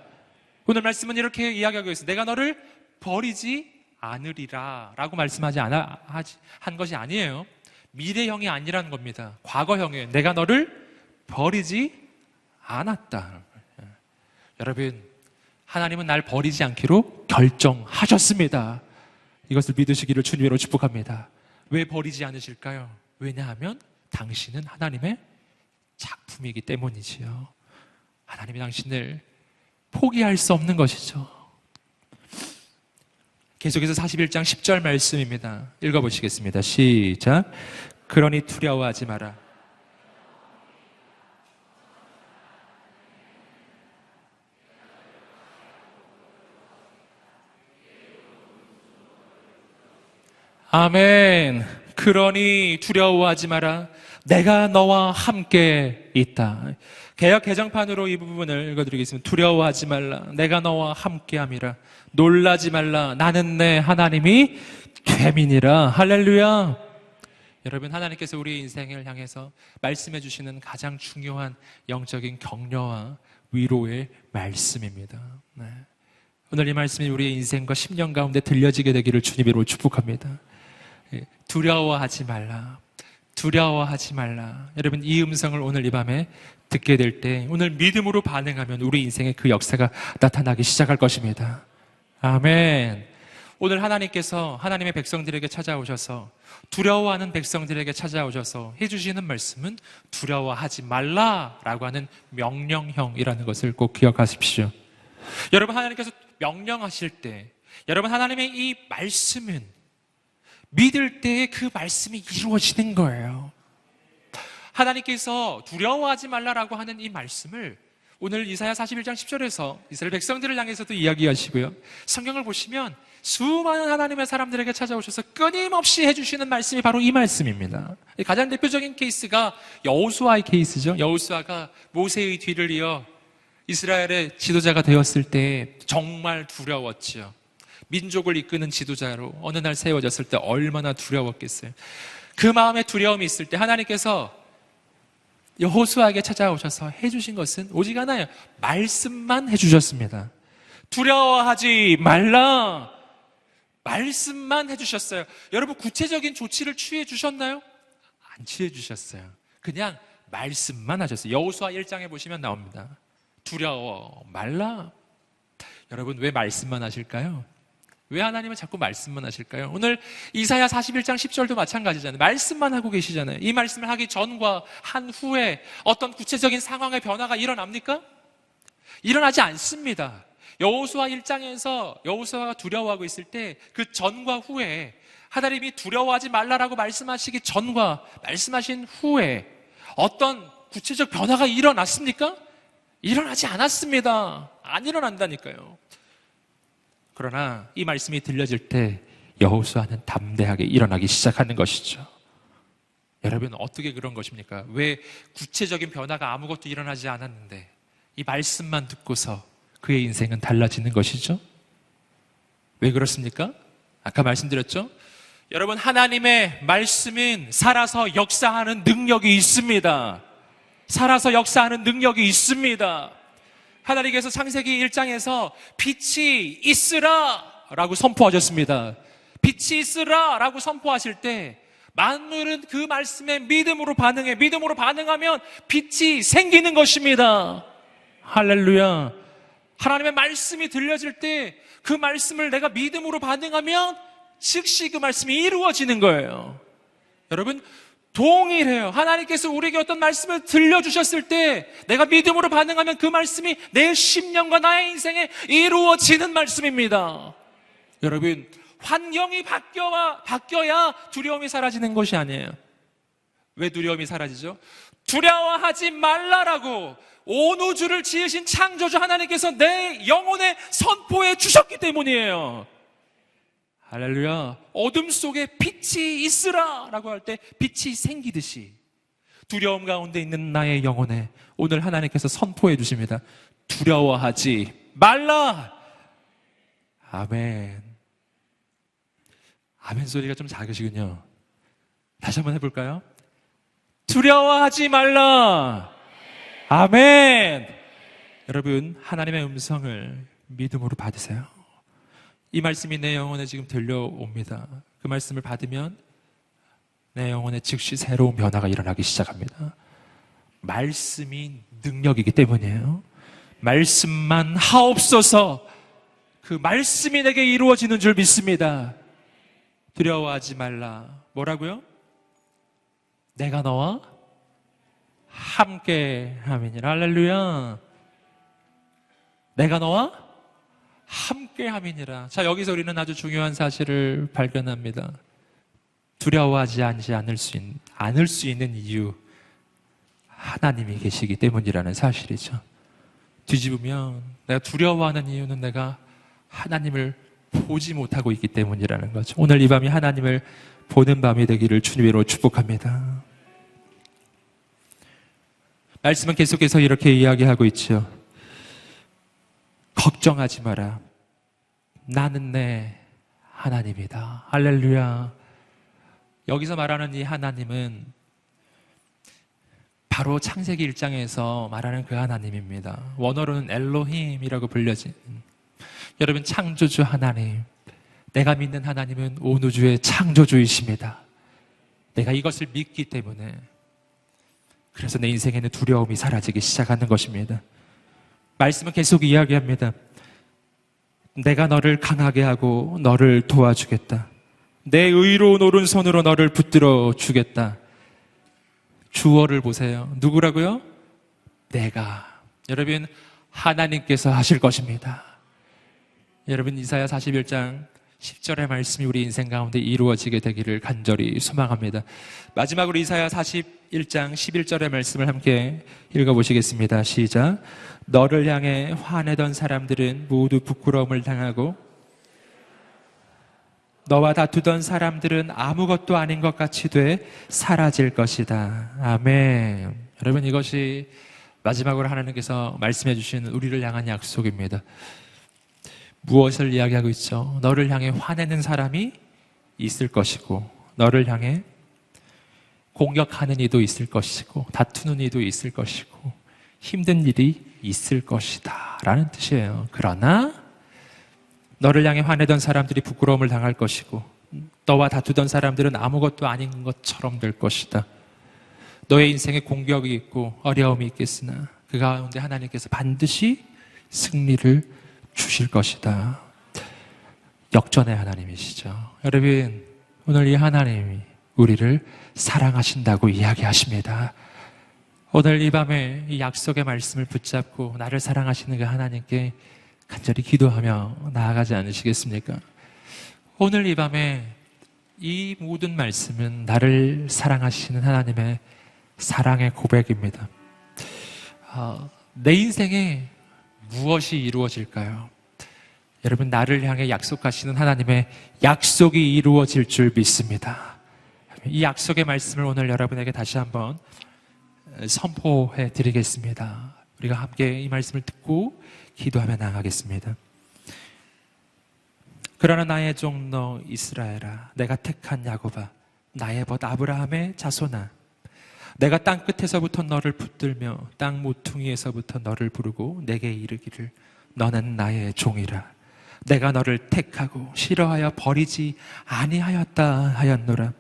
오늘 말씀은 이렇게 이야기하고 있어요. 내가 너를 버리지 않으리라 라고 말씀하지 한 것이 아니에요. 미래형이 아니라는 겁니다. 과거형이에요. 내가 너를 버리지 않았다. 여러분, 하나님은 날 버리지 않기로 결정하셨습니다. 이것을 믿으시기를 주님으로 축복합니다. 왜 버리지 않으실까요? 왜냐하면 당신은 하나님의 작품이기 때문이지요. 하나님이 당신을 포기할 수 없는 것이죠. 계속해서 41장 10절 말씀입니다. 읽어보시겠습니다. 시작. 그러니 두려워하지 마라. 아멘. 그러니 두려워하지 마라. 내가 너와 함께 있다. 개역 개정판으로 이 부분을 읽어드리겠습니다. 두려워하지 말라. 내가 너와 함께함이라. 놀라지 말라. 나는 내 하나님이 됨이니라. 할렐루야. 여러분, 하나님께서 우리 인생을 향해서 말씀해 주시는 가장 중요한 영적인 격려와 위로의 말씀입니다. 네. 오늘 이 말씀이 우리의 인생과 10년 가운데 들려지게 되기를 주님으로 축복합니다. 두려워하지 말라. 두려워하지 말라. 여러분, 이 음성을 오늘 이 밤에 듣게 될 때 오늘 믿음으로 반응하면 우리 인생에 그 역사가 나타나기 시작할 것입니다. 아멘. 오늘 하나님께서 하나님의 백성들에게 찾아오셔서 두려워하는 백성들에게 찾아오셔서 해주시는 말씀은 두려워하지 말라라고 하는 명령형이라는 것을 꼭 기억하십시오. 여러분, 하나님께서 명령하실 때 여러분, 하나님의 이 말씀은 믿을 때에 그 말씀이 이루어지는 거예요. 하나님께서 두려워하지 말라라고 하는 이 말씀을 오늘 이사야 41장 10절에서 이스라엘 백성들을 향해서도 이야기하시고요. 성경을 보시면 수많은 하나님의 사람들에게 찾아오셔서 끊임없이 해주시는 말씀이 바로 이 말씀입니다. 가장 대표적인 케이스가 여호수아의 케이스죠. 여호수아가 모세의 뒤를 이어 이스라엘의 지도자가 되었을 때 정말 두려웠지요. 민족을 이끄는 지도자로 어느 날 세워졌을 때 얼마나 두려웠겠어요. 그 마음에 두려움이 있을 때 하나님께서 여호수아에게 찾아오셔서 해주신 것은 오직 하나예요. 말씀만 해주셨습니다. 두려워하지 말라. 말씀만 해주셨어요. 여러분, 구체적인 조치를 취해 주셨나요? 안 취해 주셨어요. 그냥 말씀만 하셨어요. 여호수아 1장에 보시면 나옵니다. 두려워 말라. 여러분, 왜 말씀만 하실까요? 왜 하나님은 자꾸 말씀만 하실까요? 오늘 이사야 41장 10절도 마찬가지잖아요. 말씀만 하고 계시잖아요. 이 말씀을 하기 전과 한 후에 어떤 구체적인 상황의 변화가 일어납니까? 일어나지 않습니다. 여호수아 1장에서 여호수아가 두려워하고 있을 때 그 전과 후에 하나님이 두려워하지 말라라고 말씀하시기 전과 말씀하신 후에 어떤 구체적 변화가 일어났습니까? 일어나지 않았습니다. 안 일어난다니까요. 그러나 이 말씀이 들려질 때 여호수아는 담대하게 일어나기 시작하는 것이죠. 여러분, 어떻게 그런 것입니까? 왜 구체적인 변화가 아무것도 일어나지 않았는데 이 말씀만 듣고서 그의 인생은 달라지는 것이죠? 왜 그렇습니까? 아까 말씀드렸죠? 여러분, 하나님의 말씀은 살아서 역사하는 능력이 있습니다. 살아서 역사하는 능력이 있습니다. 하나님께서 창세기 1장에서 빛이 있으라 라고 선포하셨습니다. 빛이 있으라 라고 선포하실 때 만물은 그 말씀에 믿음으로 반응해. 믿음으로 반응하면 빛이 생기는 것입니다. 할렐루야. 하나님의 말씀이 들려질 때 그 말씀을 내가 믿음으로 반응하면 즉시 그 말씀이 이루어지는 거예요. 여러분, 동일해요. 하나님께서 우리에게 어떤 말씀을 들려주셨을 때 내가 믿음으로 반응하면 그 말씀이 내 심령과 나의 인생에 이루어지는 말씀입니다. 여러분, 환경이 바뀌어야 두려움이 사라지는 것이 아니에요. 왜 두려움이 사라지죠? 두려워하지 말라라고 온 우주를 지으신 창조주 하나님께서 내 영혼에 선포해 주셨기 때문이에요. 할렐루야. 어둠 속에 빛이 있으라 라고 할 때 빛이 생기듯이 두려움 가운데 있는 나의 영혼에 오늘 하나님께서 선포해 주십니다. 두려워하지 말라. 아멘. 아멘 소리가 좀 작으시군요. 다시 한번 해볼까요? 두려워하지 말라. 아멘. 여러분, 하나님의 음성을 믿음으로 받으세요. 이 말씀이 내 영혼에 지금 들려옵니다. 그 말씀을 받으면 내 영혼에 즉시 새로운 변화가 일어나기 시작합니다. 말씀이 능력이기 때문이에요. 말씀만 하옵소서. 그 말씀이 내게 이루어지는 줄 믿습니다. 두려워하지 말라. 뭐라고요? 내가 너와 함께 함이니라. 할렐루야. 내가 너와 함께 함이니라. 자, 여기서 우리는 아주 중요한 사실을 발견합니다. 두려워하지 않을 수 있는 이유, 하나님이 계시기 때문이라는 사실이죠. 뒤집으면 내가 두려워하는 이유는 내가 하나님을 보지 못하고 있기 때문이라는 거죠. 오늘 이 밤이 하나님을 보는 밤이 되기를 주님으로 축복합니다. 말씀은 계속해서 이렇게 이야기하고 있죠. 걱정하지 마라. 나는 내 하나님이다. 할렐루야. 여기서 말하는 이 하나님은 바로 창세기 1장에서 말하는 그 하나님입니다. 원어로는 엘로힘이라고 불려진, 여러분, 창조주 하나님, 내가 믿는 하나님은 온 우주의 창조주이십니다. 내가 이것을 믿기 때문에, 그래서 내 인생에는 두려움이 사라지기 시작하는 것입니다. 말씀은 계속 이야기합니다. 내가 너를 강하게 하고 너를 도와주겠다. 내 의로운 오른손으로 너를 붙들어 주겠다. 주어를 보세요. 누구라고요? 내가. 여러분, 하나님께서 하실 것입니다. 여러분, 이사야 41장 10절의 말씀이 우리 인생 가운데 이루어지게 되기를 간절히 소망합니다. 마지막으로 이사야 41장 11절의 말씀을 함께 읽어보시겠습니다. 시작. 너를 향해 화내던 사람들은 모두 부끄러움을 당하고 너와 다투던 사람들은 아무것도 아닌 것 같이 돼 사라질 것이다. 아멘. 여러분, 이것이 마지막으로 하나님께서 말씀해 주신 우리를 향한 약속입니다. 무엇을 이야기하고 있죠? 너를 향해 화내는 사람이 있을 것이고, 너를 향해 공격하는 이도 있을 것이고, 다투는 이도 있을 것이고, 힘든 일이 있을 것이다 라는 뜻이에요. 그러나 너를 향해 화내던 사람들이 부끄러움을 당할 것이고, 너와 다투던 사람들은 아무것도 아닌 것처럼 될 것이다. 너의 인생에 공격이 있고 어려움이 있겠으나 그 가운데 하나님께서 반드시 승리를 주실 것이다. 역전의 하나님이시죠. 여러분, 오늘 이 하나님이 우리를 사랑하신다고 이야기하십니다. 오늘 이 밤에 이 약속의 말씀을 붙잡고 나를 사랑하시는 그 하나님께 간절히 기도하며 나아가지 않으시겠습니까? 오늘 이 밤에 이 모든 말씀은 나를 사랑하시는 하나님의 사랑의 고백입니다. 내 인생에 무엇이 이루어질까요? 여러분, 나를 향해 약속하시는 하나님의 약속이 이루어질 줄 믿습니다. 이 약속의 말씀을 오늘 여러분에게 다시 한번 선포해 드리겠습니다. 우리가 함께 이 말씀을 듣고 기도하며 나아가겠습니다. 그러나 나의 종 너 이스라엘아, 내가 택한 야곱아, 나의 벗 아브라함의 자손아, 내가 땅 끝에서부터 너를 붙들며 땅 모퉁이에서부터 너를 부르고 내게 이르기를 너는 나의 종이라. 내가 너를 택하고 싫어하여 버리지 아니하였다 하였노라.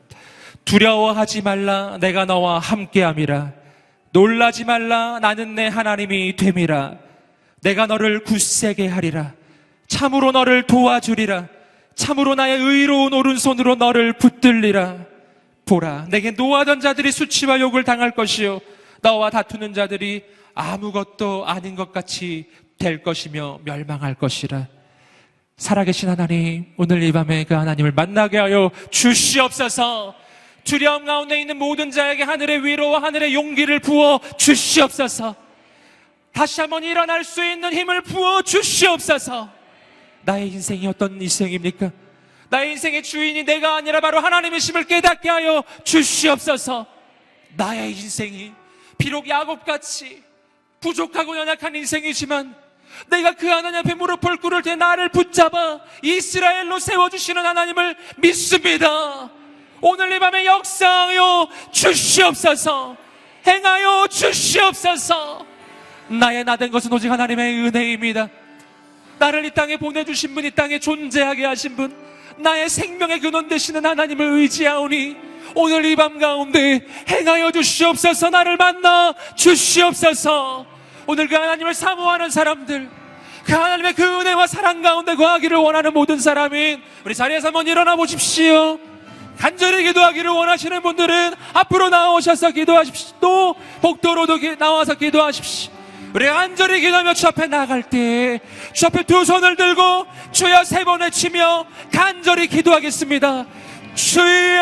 두려워하지 말라, 내가 너와 함께함이라. 놀라지 말라, 나는 내 하나님이 됨이라. 내가 너를 굳세게 하리라. 참으로 너를 도와주리라. 참으로 나의 의로운 오른손으로 너를 붙들리라. 보라, 내게 노하던 자들이 수치와 욕을 당할 것이요 나와 다투는 자들이 아무것도 아닌 것 같이 될 것이며 멸망할 것이라. 살아계신 하나님, 오늘 이 밤에 그 하나님을 만나게 하여 주시옵소서. 두려움 가운데 있는 모든 자에게 하늘의 위로와 하늘의 용기를 부어 주시옵소서. 다시 한번 일어날 수 있는 힘을 부어 주시옵소서. 나의 인생이 어떤 인생입니까? 나의 인생의 주인이 내가 아니라 바로 하나님이심을 깨닫게 하여 주시옵소서. 나의 인생이 비록 야곱같이 부족하고 연약한 인생이지만 내가 그 하나님 앞에 무릎을 꿇을 때 나를 붙잡아 이스라엘로 세워주시는 하나님을 믿습니다. 오늘 이 밤에 역사하여 주시옵소서. 행하여 주시옵소서. 나의 나 된 것은 오직 하나님의 은혜입니다. 나를 이 땅에 보내주신 분, 이 땅에 존재하게 하신 분, 나의 생명의 근원 되시는 하나님을 의지하오니 오늘 이 밤 가운데 행하여 주시옵소서. 나를 만나 주시옵소서. 오늘 그 하나님을 사모하는 사람들, 그 하나님의 그 은혜와 사랑 가운데 거하기를 원하는 모든 사람인 우리 자리에서 한번 일어나 보십시오. 간절히 기도하기를 원하시는 분들은 앞으로 나오셔서 기도하십시오. 또 복도로도 나와서 기도하십시오. 우리 간절히 기도하며 주 앞에 나갈 때 주 앞에 두 손을 들고 주여 세 번 외치며 간절히 기도하겠습니다. 주여.